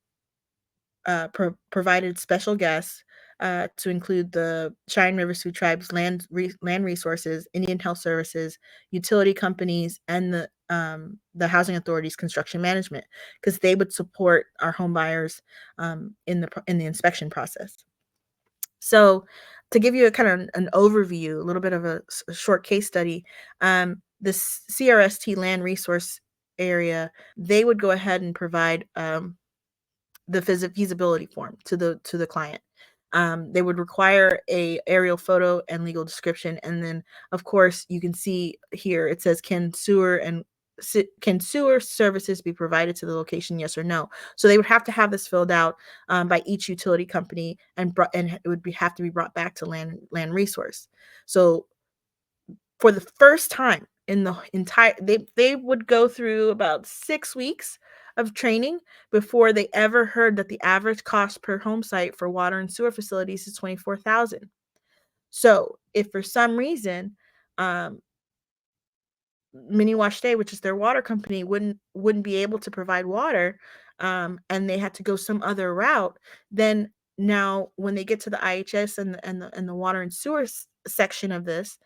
provided special guests to include the Cheyenne River Sioux Tribe's land resources, Indian Health Services, utility companies, and the housing authority's construction management, because they would support our home buyers in the inspection process. So, to give you a kind of an overview, a little bit of a short case study, the CRST land resource area, they would go ahead and provide the feasibility form to the client. They would require a aerial photo and legal description, and then of course you can see here it says can sewer services be provided to the location, yes or no. So they would have to have this filled out by each utility company, and it would have to be brought back to land resource. So for the first time in the entire, they would go through about 6 weeks of training before they ever heard that the average cost per home site for water and sewer facilities is 24,000. So if for some reason um, Mini Wash Day, which is their water company, wouldn't be able to provide water, and they had to go some other route, then now when they get to the IHS and the water and sewer section of this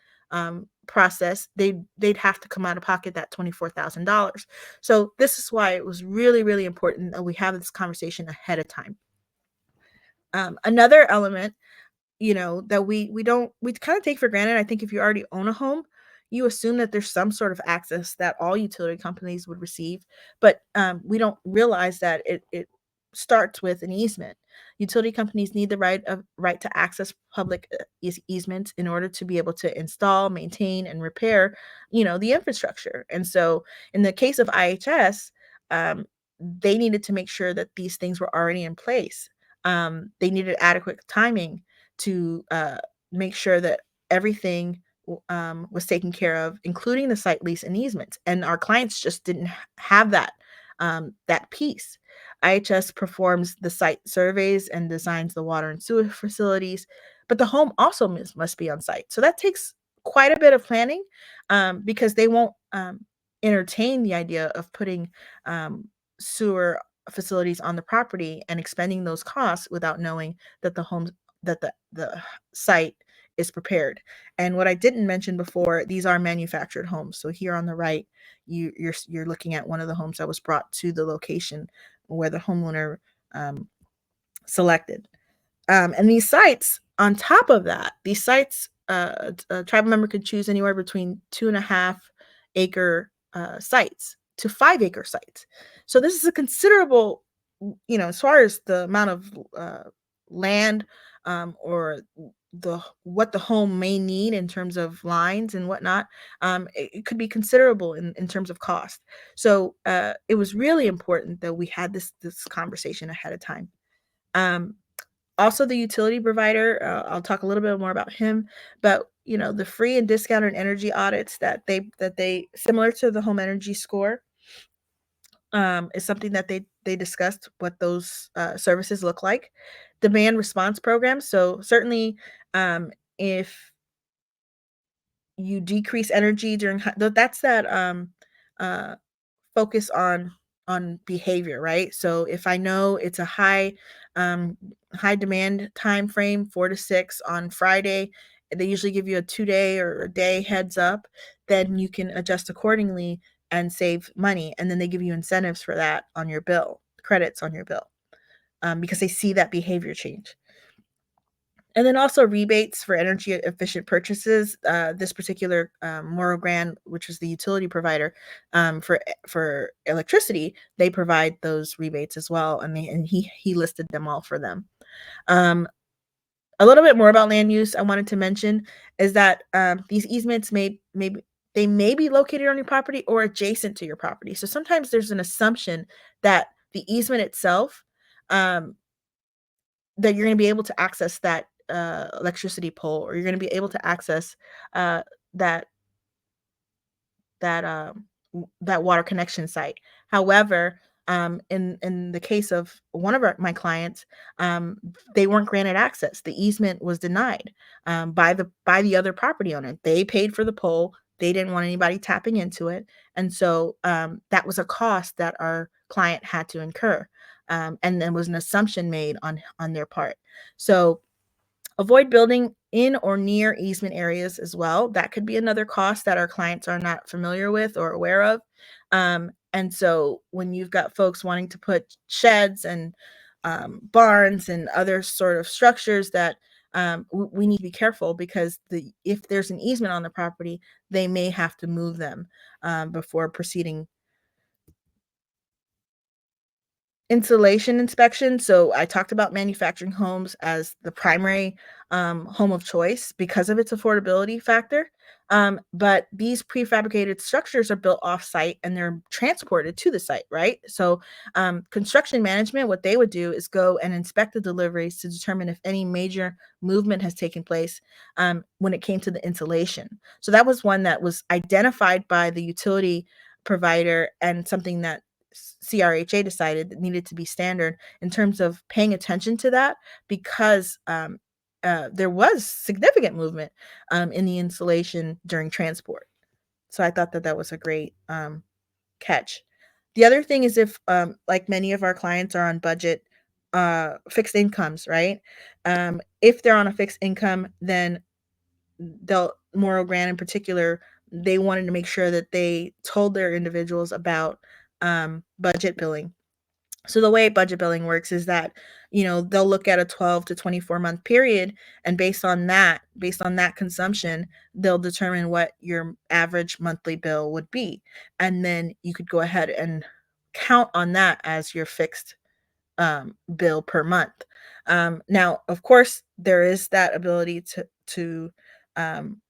process, they'd have to come out of pocket that $24,000. So this is why it was really, really important that we have this conversation ahead of time. Another element, that we kind of take for granted. I think if you already own a home, you assume that there's some sort of access that all utility companies would receive, but we don't realize that it starts with an easement. Utility companies need the right to access public easements in order to be able to install, maintain, and repair, the infrastructure. And so, in the case of IHS, they needed to make sure that these things were already in place. They needed adequate timing to make sure that everything was taken care of, including the site lease and easements. And our clients just didn't have that piece. IHS performs the site surveys and designs the water and sewer facilities, but the home also must be on site. So that takes quite a bit of planning, because they won't entertain the idea of putting sewer facilities on the property and expending those costs without knowing that the site is prepared. And what I didn't mention before, these are manufactured homes. So here on the right, you're looking at one of the homes that was brought to the location where the homeowner selected. And these sites, on top of that, a tribal member could choose anywhere between 2.5-acre sites to 5-acre sites. So this is a considerable, as far as the amount of land, or what the home may need in terms of lines and whatnot. It could be considerable in terms of cost. So it was really important that we had this conversation ahead of time. Also, the utility provider, I'll talk a little bit more about him, but the free and discounted energy audits that they similar to the home energy score, is something that they discussed what those services look like. Demand response programs. So certainly, if you decrease energy during that's that uh, focus on behavior, right? So if I know it's a high demand time frame, 4 to 6 on Friday, they usually give you a 2-day or a day heads up, then you can adjust accordingly and save money. And then they give you incentives for that on your bill, credits on your bill, because they see that behavior change. And then also rebates for energy efficient purchases. This particular Morro Grande, which is the utility provider for electricity, they provide those rebates as well, and he listed them all for them. A little bit more about land use I wanted to mention is that these easements may be located on your property or adjacent to your property. So sometimes there's an assumption that the easement itself, um, that you're going to be able to access that electricity pole, or you're going to be able to access uh, that that water connection site. However, in the case of one of my clients, um, they weren't granted access. The easement was denied by the other property owner. They paid for the pole. They didn't want anybody tapping into it, and so that was a cost that our client had to incur, and then was an assumption made on their part. So avoid building in or near easement areas as well. That could be another cost that our clients are not familiar with or aware of. And so when you've got folks wanting to put sheds and barns and other sort of structures that we need to be careful, because if there's an easement on the property, they may have to move them before proceeding Insulation inspection. So I talked about manufacturing homes as the primary home of choice because of its affordability factor. But these prefabricated structures are built off site and they're transported to the site, right? So construction management, what they would do is go and inspect the deliveries to determine if any major movement has taken place when it came to the insulation. So that was one that was identified by the utility provider and something that CRHA decided that needed to be standard in terms of paying attention to that because there was significant movement in the insulation during transport. So I thought that that was a great catch. The other thing is if, like many of our clients are on budget, fixed incomes, right? If they're on a fixed income, then they'll Morrow Grant in particular, they wanted to make sure that they told their individuals about budget billing. So the way budget billing works is that, they'll look at a 12 to 24-month period, and based on that consumption, they'll determine what your average monthly bill would be. And then you could go ahead and count on that as your fixed bill per month. Now, of course, there is that ability to um,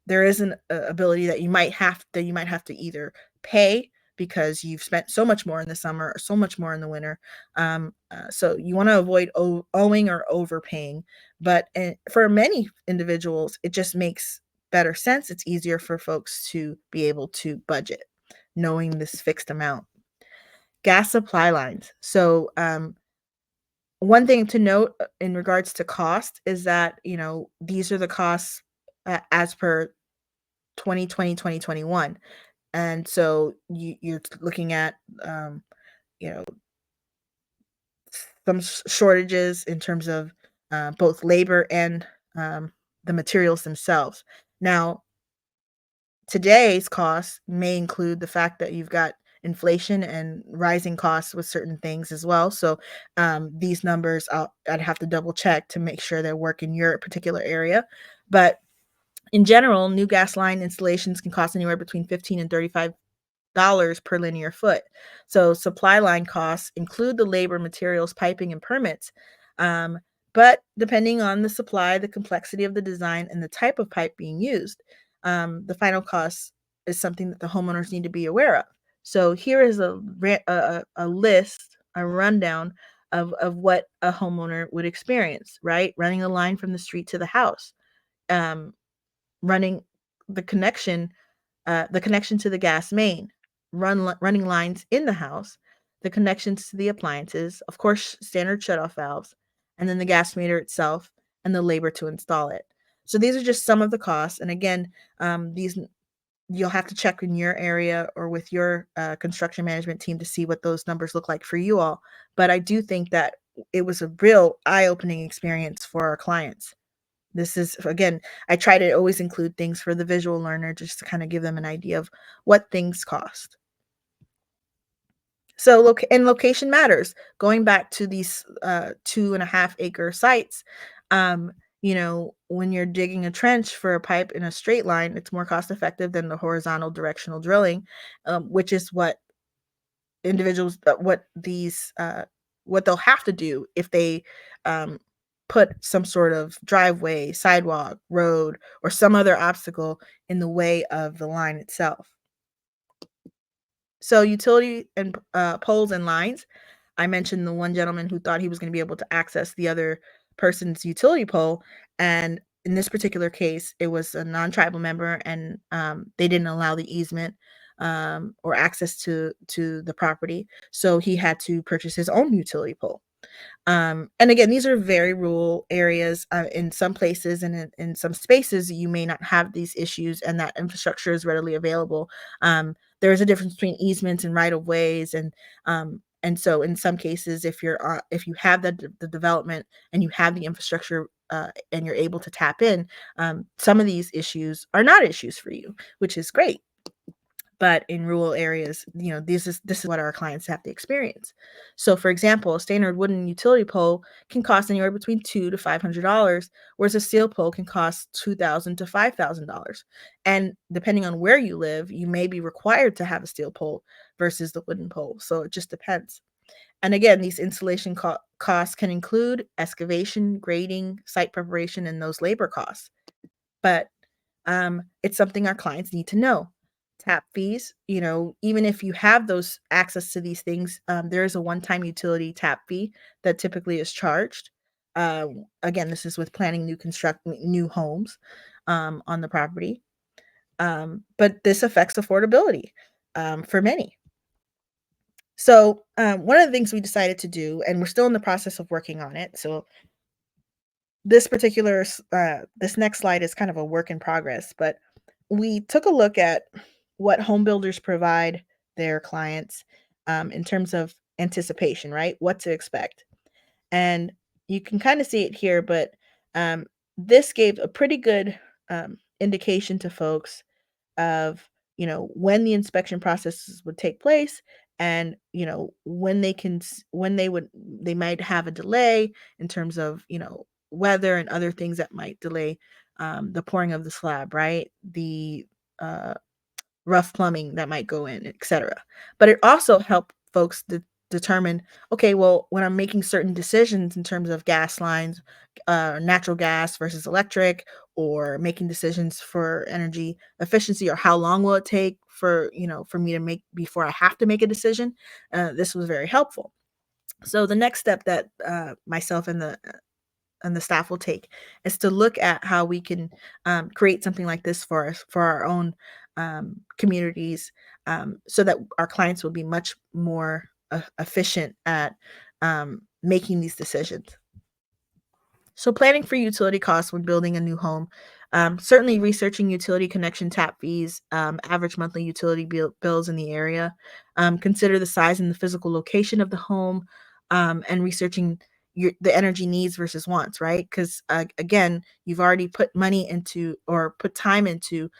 there is an ability that you might have to either pay because you've spent so much more in the summer or so much more in the winter. So you want to avoid owing or overpaying. But for many individuals, it just makes better sense. It's easier for folks to be able to budget, knowing this fixed amount. Gas supply lines. So one thing to note in regards to cost is that these are the costs as per 2020, 2021. And so you're looking at, um, you know, some shortages in terms of both labor and the materials themselves. Now, today's costs may include the fact that you've got inflation and rising costs with certain things as well. So these numbers, I'd have to double check to make sure they work in your particular area. But in general, new gas line installations can cost anywhere between 15 and $35 per linear foot. So supply line costs include the labor, materials, piping, and permits. Um, but depending on the supply, the complexity of the design, and the type of pipe being used, the final cost is something that the homeowners need to be aware of. So here is a list, a rundown of what a homeowner would experience, right? Running a line from the street to the house, um, running the connection the connection to the gas main, running lines in the house, the connections to the appliances, of course, standard shutoff valves, and then the gas meter itself and the labor to install it. So these are just some of the costs. And again, these you'll have to check in your area or with your construction management team to see what those numbers look like for you all. But I do think that it was a real eye-opening experience for our clients. This is, again, I try to always include things for the visual learner just to kind of give them an idea of what things cost. So and location matters. Going back to these 2.5 acre sites, when you're digging a trench for a pipe in a straight line, it's more cost effective than the horizontal directional drilling, which is what individuals what they'll have to do if they um, put some sort of driveway, sidewalk, road, or some other obstacle in the way of the line itself. So utility and poles and lines. I mentioned the one gentleman who thought he was going to be able to access the other person's utility pole, and in this particular case, it was a non-tribal member, and they didn't allow the easement or access to the property, so he had to purchase his own utility pole. And again, these are very rural areas. In some places and in some spaces, you may not have these issues, and that infrastructure is readily available. There is a difference between easements and right of ways, and so in some cases, if you have the development and you have the infrastructure and you're able to tap in, some of these issues are not issues for you, which is great. But in rural areas, this is what our clients have to experience. So, for example, a standard wooden utility pole can cost anywhere between $200 to $500, whereas a steel pole can cost $2,000 to $5,000. And depending on where you live, you may be required to have a steel pole versus the wooden pole. So it just depends. And again, these installation costs can include excavation, grading, site preparation, and those labor costs. But it's something our clients need to know. Tap fees, even if you have those access to these things, there is a one-time utility tap fee that typically is charged. Again, this is with planning new homes on the property. But this affects affordability for many. So one of the things we decided to do, and we're still in the process of working on it. So this next slide is kind of a work in progress, but we took a look at what home builders provide their clients in terms of anticipation, right? What to expect. And you can kind of see it here, but this gave a pretty good indication to folks of when the inspection processes would take place, and when they might have a delay in terms of weather and other things that might delay the pouring of the slab, right? The uh, rough plumbing that might go in, etc. But it also helped folks determine, okay, well, when I'm making certain decisions in terms of gas lines, natural gas versus electric, or making decisions for energy efficiency, or how long will it take for me to make before I have to make a decision, this was very helpful. So the next step that myself and the staff will take is to look at how we can create something like this for us, for our own communities, so that our clients will be much more efficient at making these decisions. So planning for utility costs when building a new home, certainly researching utility connection tap fees, average monthly utility bills in the area, consider the size and the physical location of the home, and researching the energy needs versus wants, right? Because again, you've already put money into, or put time into,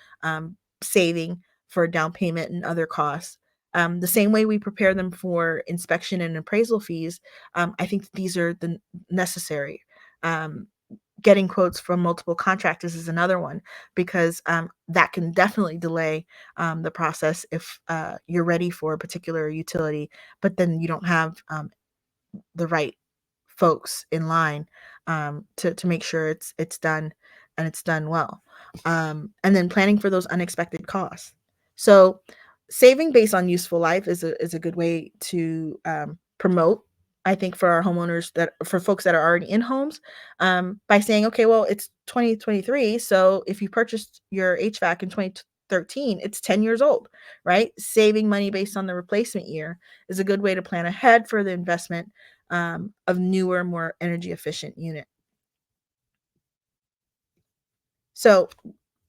saving for down payment and other costs. The same way we prepare them for inspection and appraisal fees, I think these are the necessary. Um, Getting quotes from multiple contractors is another one, because that can definitely delay the process if you're ready for a particular utility, but then you don't have the right folks in line to make sure it's done, and it's done well. And then planning for those unexpected costs. So saving based on useful life is a good way to promote, I think, for our homeowners, that for folks that are already in homes, by saying, okay, well, it's 2023, so if you purchased your HVAC in 2013, it's 10 years old, right? Saving money based on the replacement year is a good way to plan ahead for the investment of newer, more energy efficient unit. So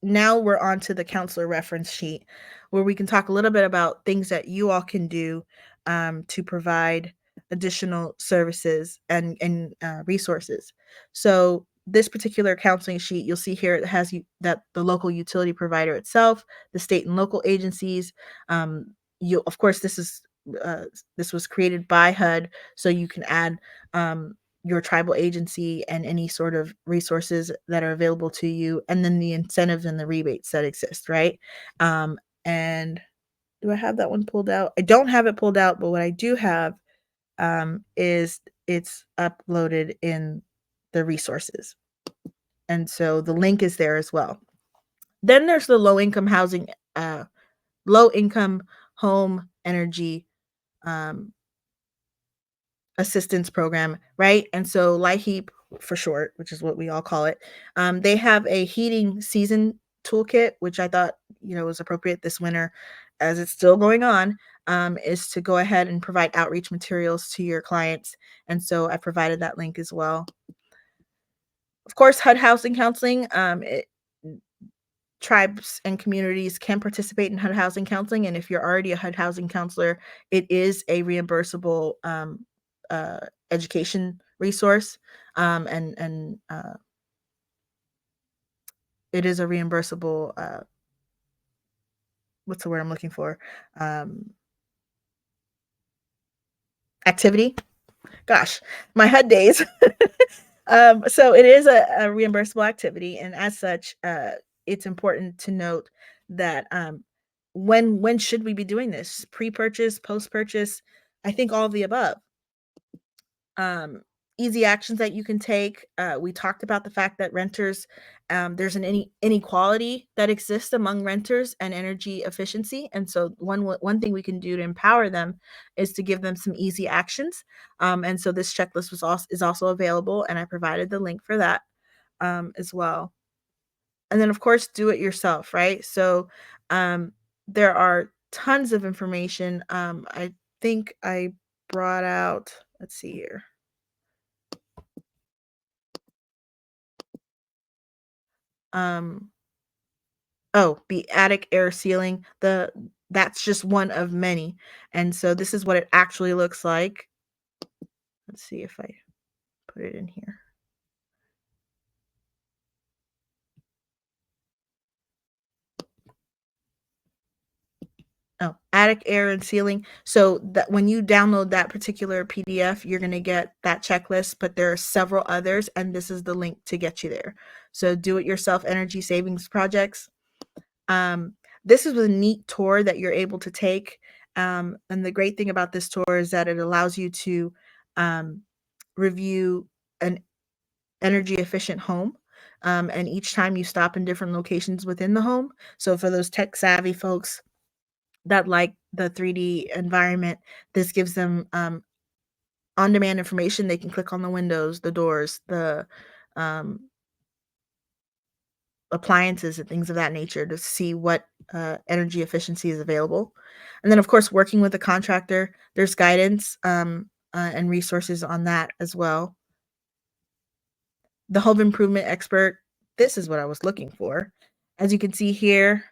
now we're on to the counselor reference sheet, where we can talk a little bit about things that you all can do to provide additional services and resources. So this particular counseling sheet, you'll see here, it has that the local utility provider itself, the state and local agencies. You, of course, uh, this was created by HUD, so you can add your tribal agency and any sort of resources that are available to you, and then the incentives and the rebates that exist, right? And do I have that one pulled out? I don't have it pulled out, but what I do have is it's uploaded in the resources. And so the link is there as well. Then there's the low income home energy um, assistance program, right? And so LIHEAP for short, which is what we all call it, they have a heating season toolkit, which I thought was appropriate this winter, as it's still going on, is to go ahead and provide outreach materials to your clients. And so I provided that link as well. Of course, HUD housing counseling. Tribes and communities can participate in HUD housing counseling, and if you're already a HUD housing counselor, it is a reimbursable uh, education resource, and it is a reimbursable. What's the word I'm looking for? Activity. Gosh, my HUD days. So it is a reimbursable activity, and as such, it's important to note that when should we be doing this? Pre-purchase, post-purchase? I think all of the above. um, easy actions that you can take. We talked about the fact that renters, there's an inequality that exists among renters and energy efficiency, and so one thing we can do to empower them is to give them some easy actions. And so this checklist is also available, and I provided the link for that as well. And then, of course, do it yourself, right? So um, there are tons of information. I think I brought out. Let's see here. Um, oh, the attic air sealing, that's just one of many, and so this is what it actually looks like. Let's see if I put it in here. Oh, attic air and ceiling. So that when you download that particular PDF, you're gonna get that checklist, but there are several others, and this is the link to get you there. So do it yourself energy savings projects. Um, this is a neat tour that you're able to take. And the great thing about this tour is that it allows you to um, review an energy efficient home. And each time you stop in different locations within the home. So for those tech savvy folks that like the 3D environment, this gives them on demand information. They can click on the windows, the doors, the um, appliances and things of that nature to see what energy efficiency is available. And then, of course, working with a contractor, there's guidance and resources on that as well. The home improvement expert, this is what I was looking for. As you can see here,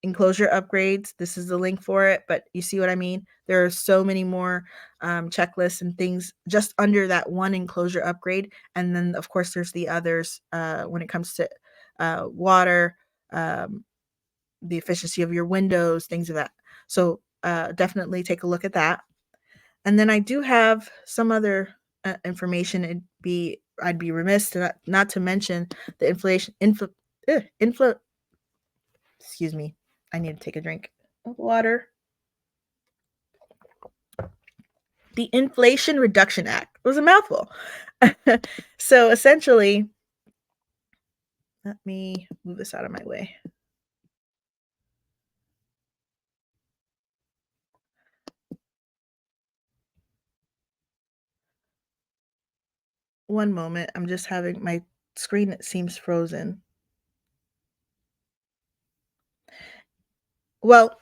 enclosure upgrades, this is the link for it, but you see what I mean? There are so many more checklists and things just under that one enclosure upgrade. And then, of course, there's the others when it comes to water, um, the efficiency of your windows, things of that. So definitely take a look at that. And then I do have some other information. I'd be remiss to not to mention the excuse me. I need to take a drink of water. The Inflation Reduction Act. It was a mouthful. So essentially, let me move this out of my way. One moment. I'm just having my screen that seems frozen. Well,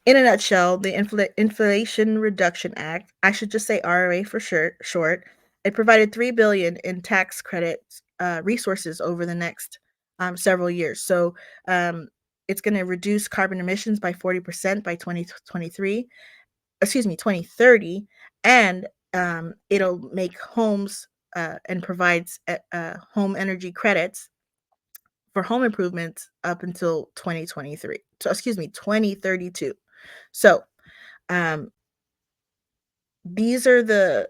in a nutshell, the Inflation Reduction Act, I should just say RRA for short, it provided 3 billion in tax credits resources over the next several years. So it's going to reduce carbon emissions by 40% by 2023, excuse me, 2030, and it'll make homes and provides home energy credits for home improvements up until 2023. So excuse me, 2032. So um, these are the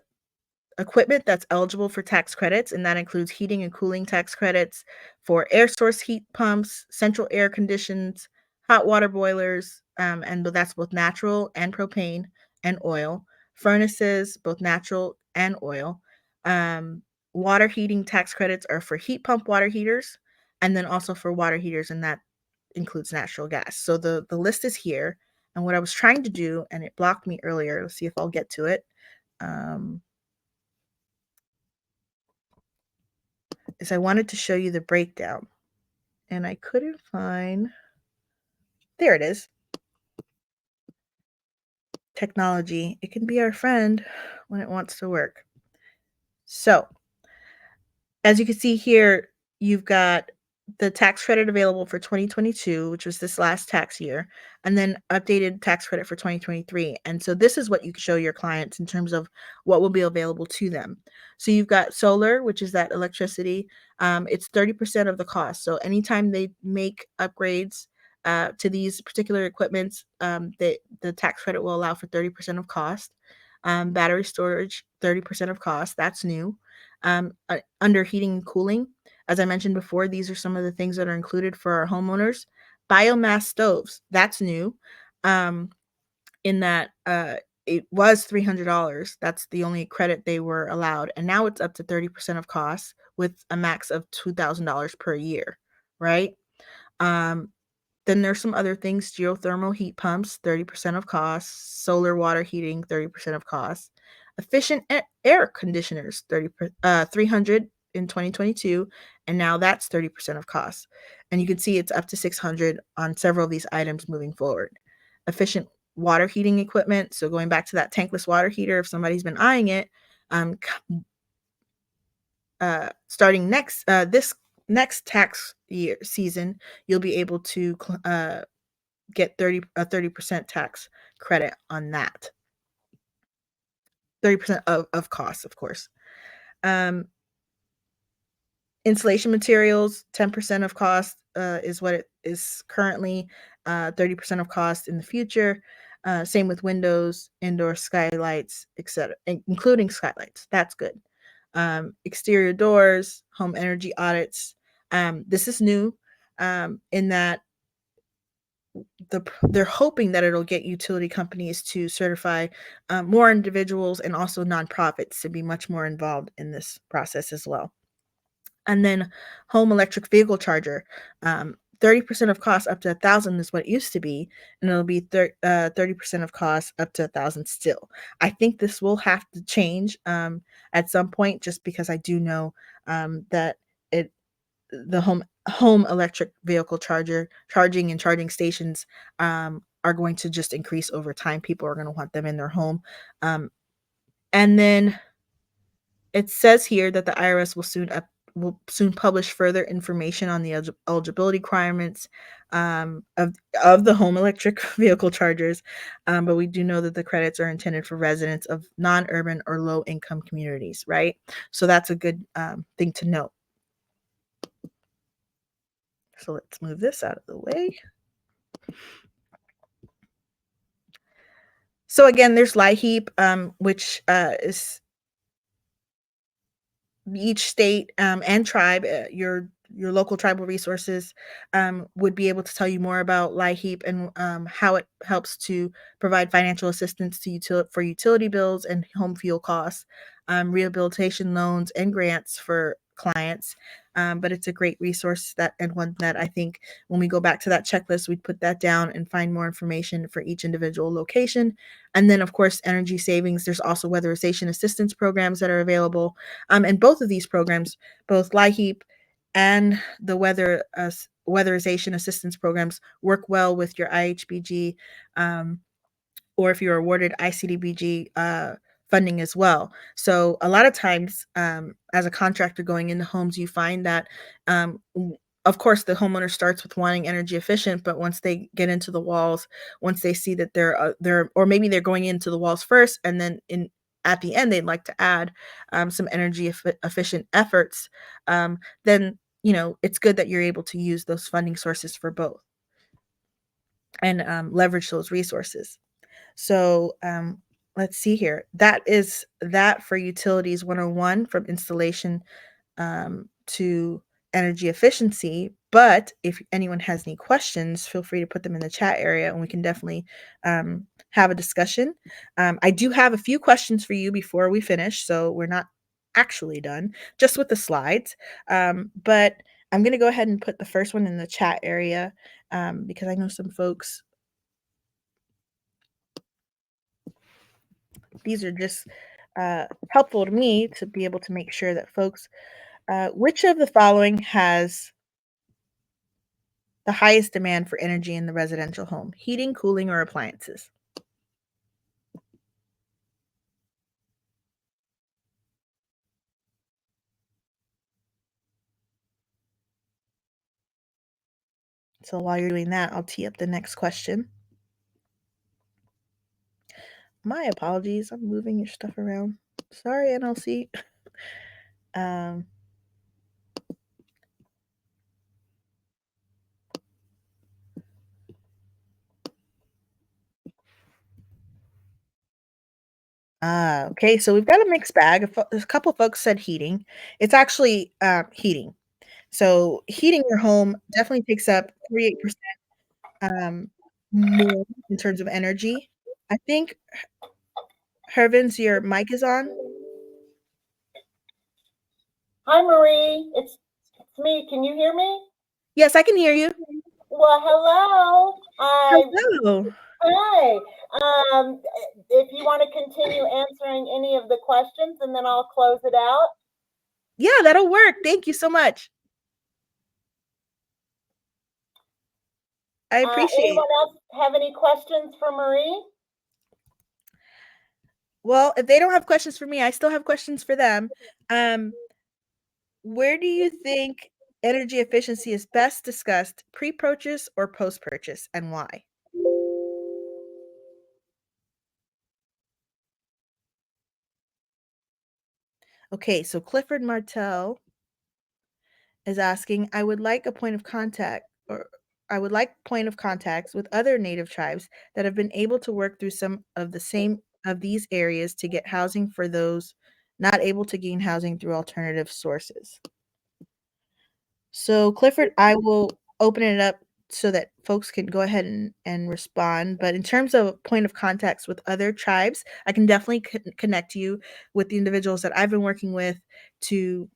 equipment that's eligible for tax credits, and that includes heating and cooling tax credits for air source heat pumps, central air conditions, hot water boilers, and that's both natural and propane and oil, furnaces, both natural and oil. Um, Water heating tax credits are for heat pump water heaters, and then also for water heaters, and that includes natural gas. So the list is here, and what I was trying to do, and it blocked me earlier. Let's see if I'll get to it. Um, is I wanted to show you the breakdown, and I couldn't find. There it is. Technology. It can be our friend when it wants to work. So as you can see here, you've got the tax credit available for 2022, which was this last tax year, and then updated tax credit for 2023. And so this is what you can show your clients in terms of what will be available to them. So you've got solar, which is that electricity. It's 30% of the cost. So anytime they make upgrades to these particular equipments, the tax credit will allow for 30% of cost. Battery storage, 30% of cost. That's new. Under heating and cooling, as I mentioned before, these are some of the things that are included for our homeowners. Biomass stoves, that's new. In that it was $300. That's the only credit they were allowed, and now it's up to 30% of costs with a max of $2,000 per year, right? Um, then there's some other things, geothermal heat pumps, 30% of costs, solar water heating, 30% of costs, efficient air conditioners, 300 in 2022, and now that's 30% of costs. And you can see it's up to 600 on several of these items moving forward. Efficient water heating equipment, so going back to that tankless water heater, if somebody's been eyeing it, um, starting this next tax year season, you'll be able to get 30% tax credit on that. 30% of costs, of course. Um, Installation materials, 10% of cost is what it is currently, 30% of cost in the future. Same with windows, indoor skylights, etc., including skylights. That's good. Exterior doors, home energy audits. This is new in that they're hoping that it'll get utility companies to certify more individuals and also nonprofits to be much more involved in this process as well. And then home electric vehicle charger, 30% of cost up to 1,000 is what it used to be, and it'll be 30% of cost up to 1,000 still. I think this will have to change at some point, just because I do know that it the home electric vehicle charging and charging stations are going to just increase over time. People are going to want them in their home, and then it says here that the IRS will soon publish further information on the eligibility requirements of the home electric vehicle chargers, but we do know that the credits are intended for residents of non-urban or low-income communities, right? So that's a good thing to note. So let's move this out of the way. So again, there's LIHEAP, which is each state and tribe, your local tribal resources would be able to tell you more about LIHEAP and how it helps to provide financial assistance to for utility bills and home fuel costs, rehabilitation loans and grants for clients. But it's a great resource that and one that I think when we go back to that checklist, we'd put that down and find more information for each individual location. And then, of course, energy savings. There's also weatherization assistance programs that are available. And both of these programs, both LIHEAP and the weatherization assistance programs, work well with your IHBG, or if you're awarded ICDBG funding as well. So a lot of times, as a contractor going into homes, you find that, of course, the homeowner starts with wanting energy efficient, but once they get into the walls, once they see that they're, or maybe they're going into the walls first, and then at the end they'd like to add some energy efficient efforts, then it's good that you're able to use those funding sources for both and leverage those resources. So let's see here. That is that for Utilities 101, from installation to energy efficiency. But if anyone has any questions, feel free to put them in the chat area and we can definitely have a discussion. I do have a few questions for you before we finish, so we're not actually done just with the slides. But I'm going to go ahead and put the first one in the chat area because I know some folks, these are just helpful to me to be able to make sure that folks, which of the following has the highest demand for energy in the residential home? Heating, cooling, or appliances? So while you're doing that, I'll tee up the next question. My apologies, I'm moving your stuff around. Sorry, NLC. um, okay, so we've got a mixed bag. A couple folks said heating. It's actually heating. So heating your home definitely takes up 48% more in terms of energy. I think Hervins, your mic is on. Hi, Marie. It's me. Can you hear me? Yes, I can hear you. Well, hello. Hello. Hi. If you want to continue answering any of the questions, and then I'll close it out. Yeah, that'll work. Thank you so much. I appreciate Anyone it. else have any questions for Marie? Well, if they don't have questions for me, I still have questions for them. Where do you think energy efficiency is best discussed, pre-purchase or post-purchase, and why? Okay, so Clifford Martell is asking, I would like a point of contact, or I would like point of contacts with other native tribes that have been able to work through some of the same of these areas to get housing for those not able to gain housing through alternative sources. So Clifford, I will open it up so that folks can go ahead and respond. But in terms of point of contacts with other tribes, I can definitely connect you with the individuals that I've been working with to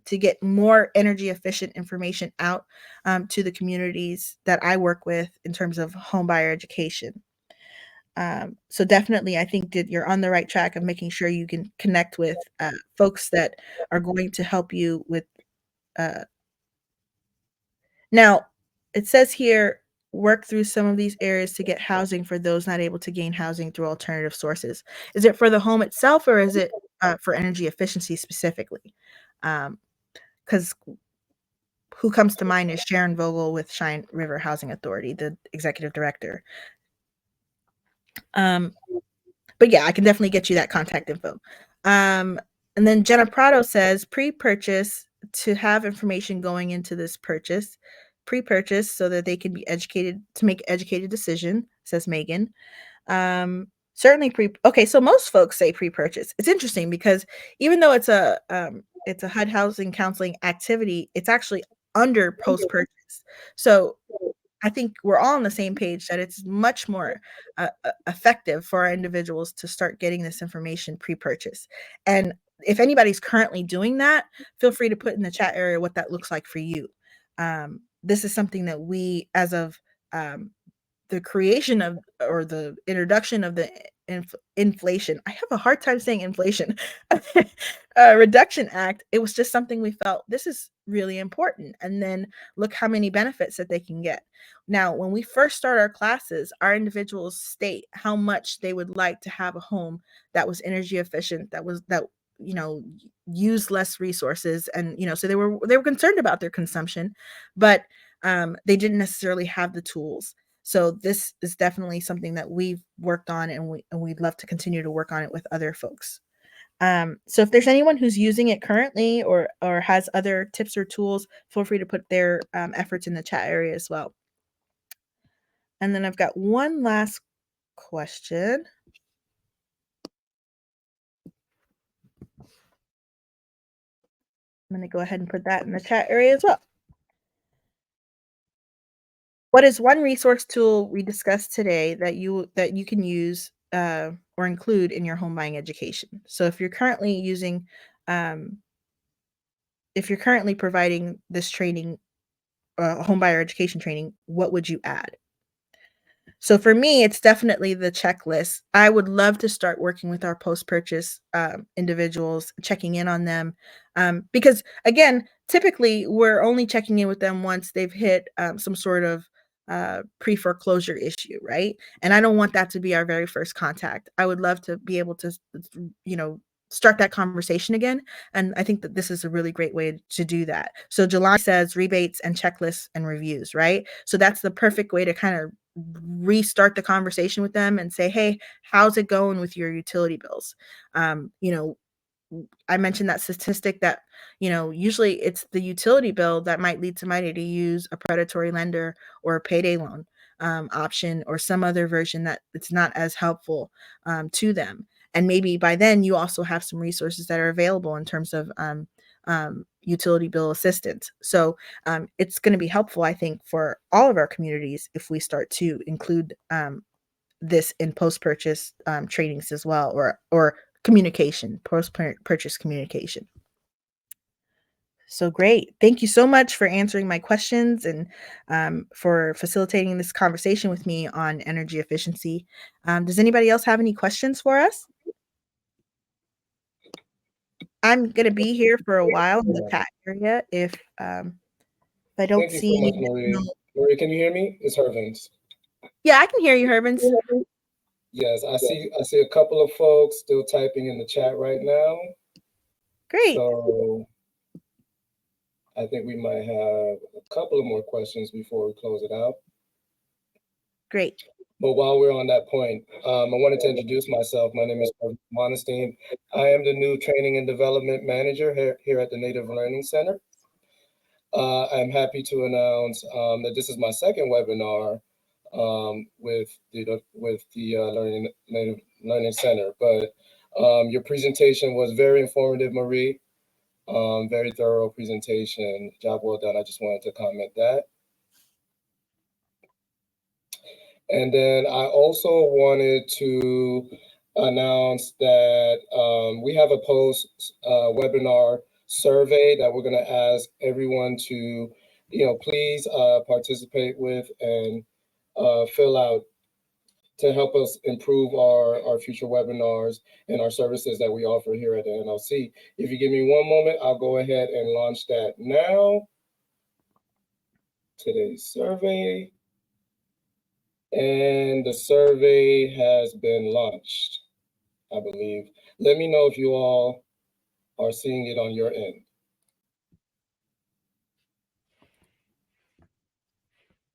to get more energy efficient information out to the communities that I work with in terms of home buyer education. So definitely, I think that you're on the right track of making sure you can connect with folks that are going to help you with uh, now, it says here, work through some of these areas to get housing for those not able to gain housing through alternative sources. Is it for the home itself or is it for energy efficiency specifically? Because who comes to mind is Sharon Vogel with Cheyenne River Housing Authority, the executive director. Um, but yeah, I can definitely get you that contact info. Um, and then Jenna Prado says pre-purchase to have information going into this purchase, pre-purchase so that they can be educated to make educated decision, says Megan. Certainly okay, so most folks say pre-purchase. It's interesting because even though it's a HUD housing counseling activity, it's actually under post-purchase. So I think we're all on the same page that it's much more effective for our individuals to start getting this information pre-purchase. And if anybody's currently doing that, feel free to put in the chat area what that looks like for you. This is something that we, as of um, the creation of or the introduction of the inflation, I have a hard time saying inflation, reduction act, it was just something we felt this is really important. And then look how many benefits that they can get. Now, when we first start our classes, our individuals state how much they would like to have a home that was energy efficient, that you know use less resources, and so they were concerned about their consumption, but they didn't necessarily have the tools. So this is definitely something that we've worked on, and we'd love to continue to work on it with other folks. So if there's anyone who's using it currently or has other tips or tools, feel free to put their efforts in the chat area as well. And then I've got one last question. I'm going to go ahead and put that in the chat area as well. What is one resource tool we discussed today that you can use or include in your home buying education? So if you're currently using, if you're currently providing this training, home buyer education training, what would you add? So for me, it's definitely the checklist. I would love to start working with our post-purchase individuals, checking in on them, because again, typically we're only checking in with them once they've hit some sort of pre-foreclosure issue, right? And I don't want that to be our very first contact. I would love to be able to, you know, start that conversation again. And I think that this is a really great way to do that. So July says rebates and checklists and reviews, right? So that's the perfect way to kind of restart the conversation with them and say, hey, how's it going with your utility bills? You know, I mentioned that statistic that, usually it's the utility bill that might lead somebody to use a predatory lender or a payday loan option or some other version that it's not as helpful to them. And maybe by then you also have some resources that are available in terms of utility bill assistance. So it's going to be helpful, I think, for all of our communities if we start to include this in post-purchase trainings as well, or communication, post-purchase communication. So great. Thank you so much for answering my questions and for facilitating this conversation with me on energy efficiency. Does anybody else have any questions for us? I'm going to be here for a while in the chat area if I don't Thank you see so much, any Marie. additional. Marie, can you hear me? It's Hervins. Yeah, I can hear you, Herbins. Yes, I see a couple of folks still typing in the chat right now. Great. So I think we might have a couple of more questions before we close it out. Great. But while we're on that point, I wanted to introduce myself. My name is Monestein. I am the new Training and Development Manager here at the Native Learning Center. I'm happy to announce that this is my second webinar with the Native Learning Center. But your presentation was very informative, Marie. Very thorough presentation. Job well done. I just wanted to comment that. And then I also wanted to announce that we have a post webinar survey that we're going to ask everyone to, please participate with and fill out to help us improve our future webinars and our services that we offer here at the NLC. If you give me one moment, I'll go ahead and launch that now. Today's survey. And the survey has been launched, I believe. Let me know if you all are seeing it on your end.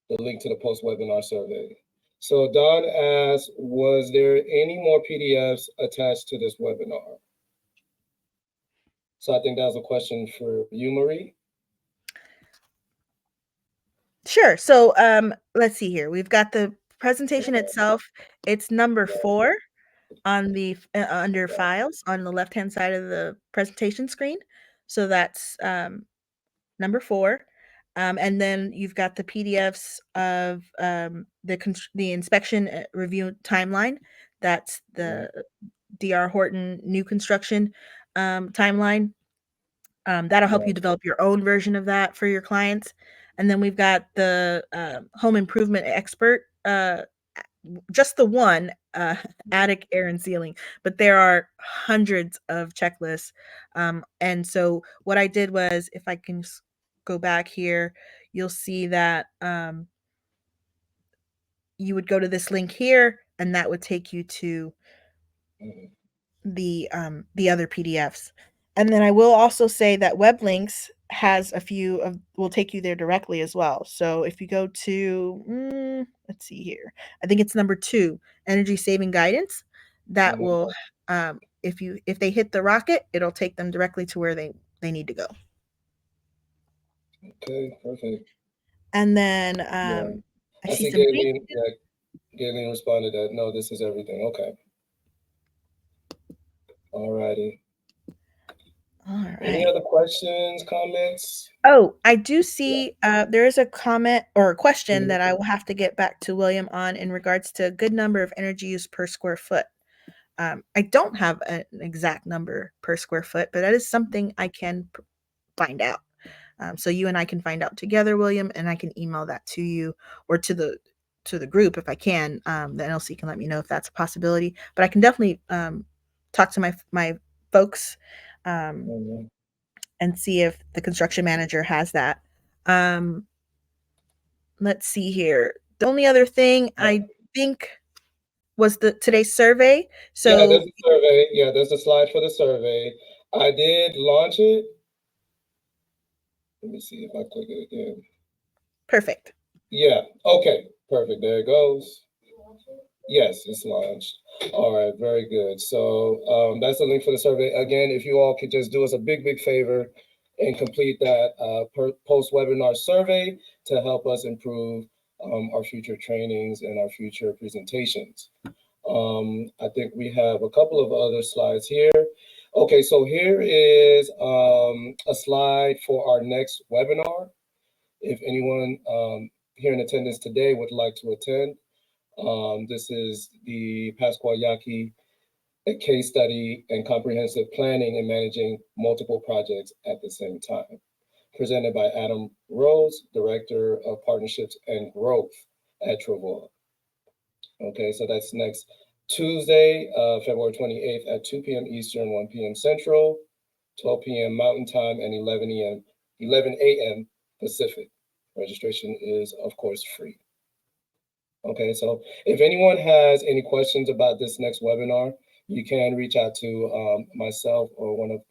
The link to the post-webinar survey. So Don asked, was there any more PDFs attached to this webinar? So I think that was a question for you, Marie. Sure. So let's see here. We've got the presentation itself. It's number 4 on the under files on the left-hand side of the presentation screen. So that's number 4. And then you've got the PDFs of the inspection review timeline. That's the DR Horton new construction timeline. That'll help you develop your own version of that for your clients. And then we've got the home improvement expert, just the one, attic, air, and ceiling, but there are hundreds of checklists. And so what I did was, if I can go back here, you'll see that you would go to this link here, and that would take you to the other PDFs. And then I will also say that web links has a few of will take you there directly as well. So if you go to let's see here, I think it's number 2, energy saving guidance. That will if they hit the rocket, it'll take them directly to where they need to go. Okay, perfect. And then I see some Galen responded that no, this is everything. Okay. All righty. All right. Any other questions, comments? Oh, I do see there is a comment or a question that I will have to get back to William on in regards to a good number of energy use per square foot. I don't have an exact number per square foot, but that is something I can find out. So you and I can find out together, William, and I can email that to you or to the group if I can. The NLC can let me know if that's a possibility. But I can definitely talk to my folks and see if the construction manager has that. Let's see here. The only other thing I think was today's survey. So yeah, there's a survey. Yeah, there's a slide for the survey. I did launch it. Let me see if I click it again. Perfect. Yeah. Okay. Perfect. There it goes. Yes, it's launched. All right. Very good. So that's the link for the survey. Again, if you all could just do us a big, big favor and complete that post-webinar survey to help us improve our future trainings and our future presentations. I think we have a couple of other slides here. Okay, so here is a slide for our next webinar. If anyone here in attendance today would like to attend, This is the Pasquale-Yaqui, a case study and comprehensive planning and managing multiple projects at the same time. Presented by Adam Rose, Director of Partnerships and Growth at Travois. Okay, so that's next Tuesday, February 28th at 2 p.m. Eastern, 1 p.m. Central, 12 p.m. Mountain Time, and 11 a.m. Pacific. Registration is, of course, free. Okay, so if anyone has any questions about this next webinar, you can reach out to myself or one of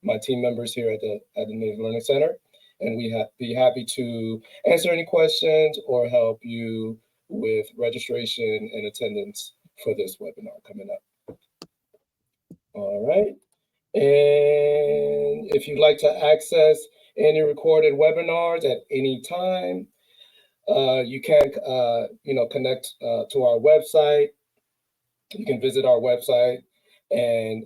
my team members here at the Native Learning Center, and we be happy to answer any questions or help you with registration and attendance for this webinar coming up. All right, and if you'd like to access any recorded webinars at any time, you can connect to our website. You can visit our website, and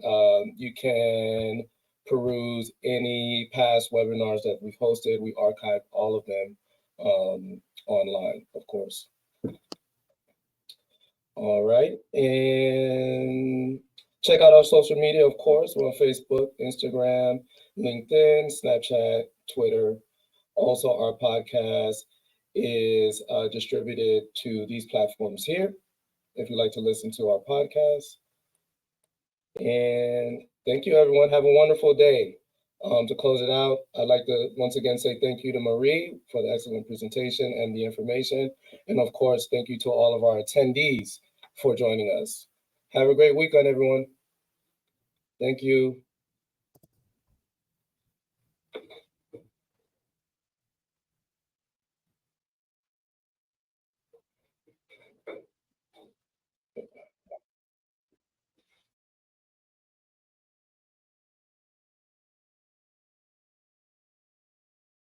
you can peruse any past webinars that we've hosted. We archive all of them online, of course. All right, and check out our social media, of course. We're on Facebook, Instagram, LinkedIn, Snapchat, Twitter. Also, our podcast is distributed to these platforms here, if you'd like to listen to our podcast. And thank you, everyone. Have a wonderful day. To close it out, I'd like to once again say thank you to Marie for the excellent presentation and the information. And of course, thank you to all of our attendees for joining us. Have a great weekend, everyone. Thank you.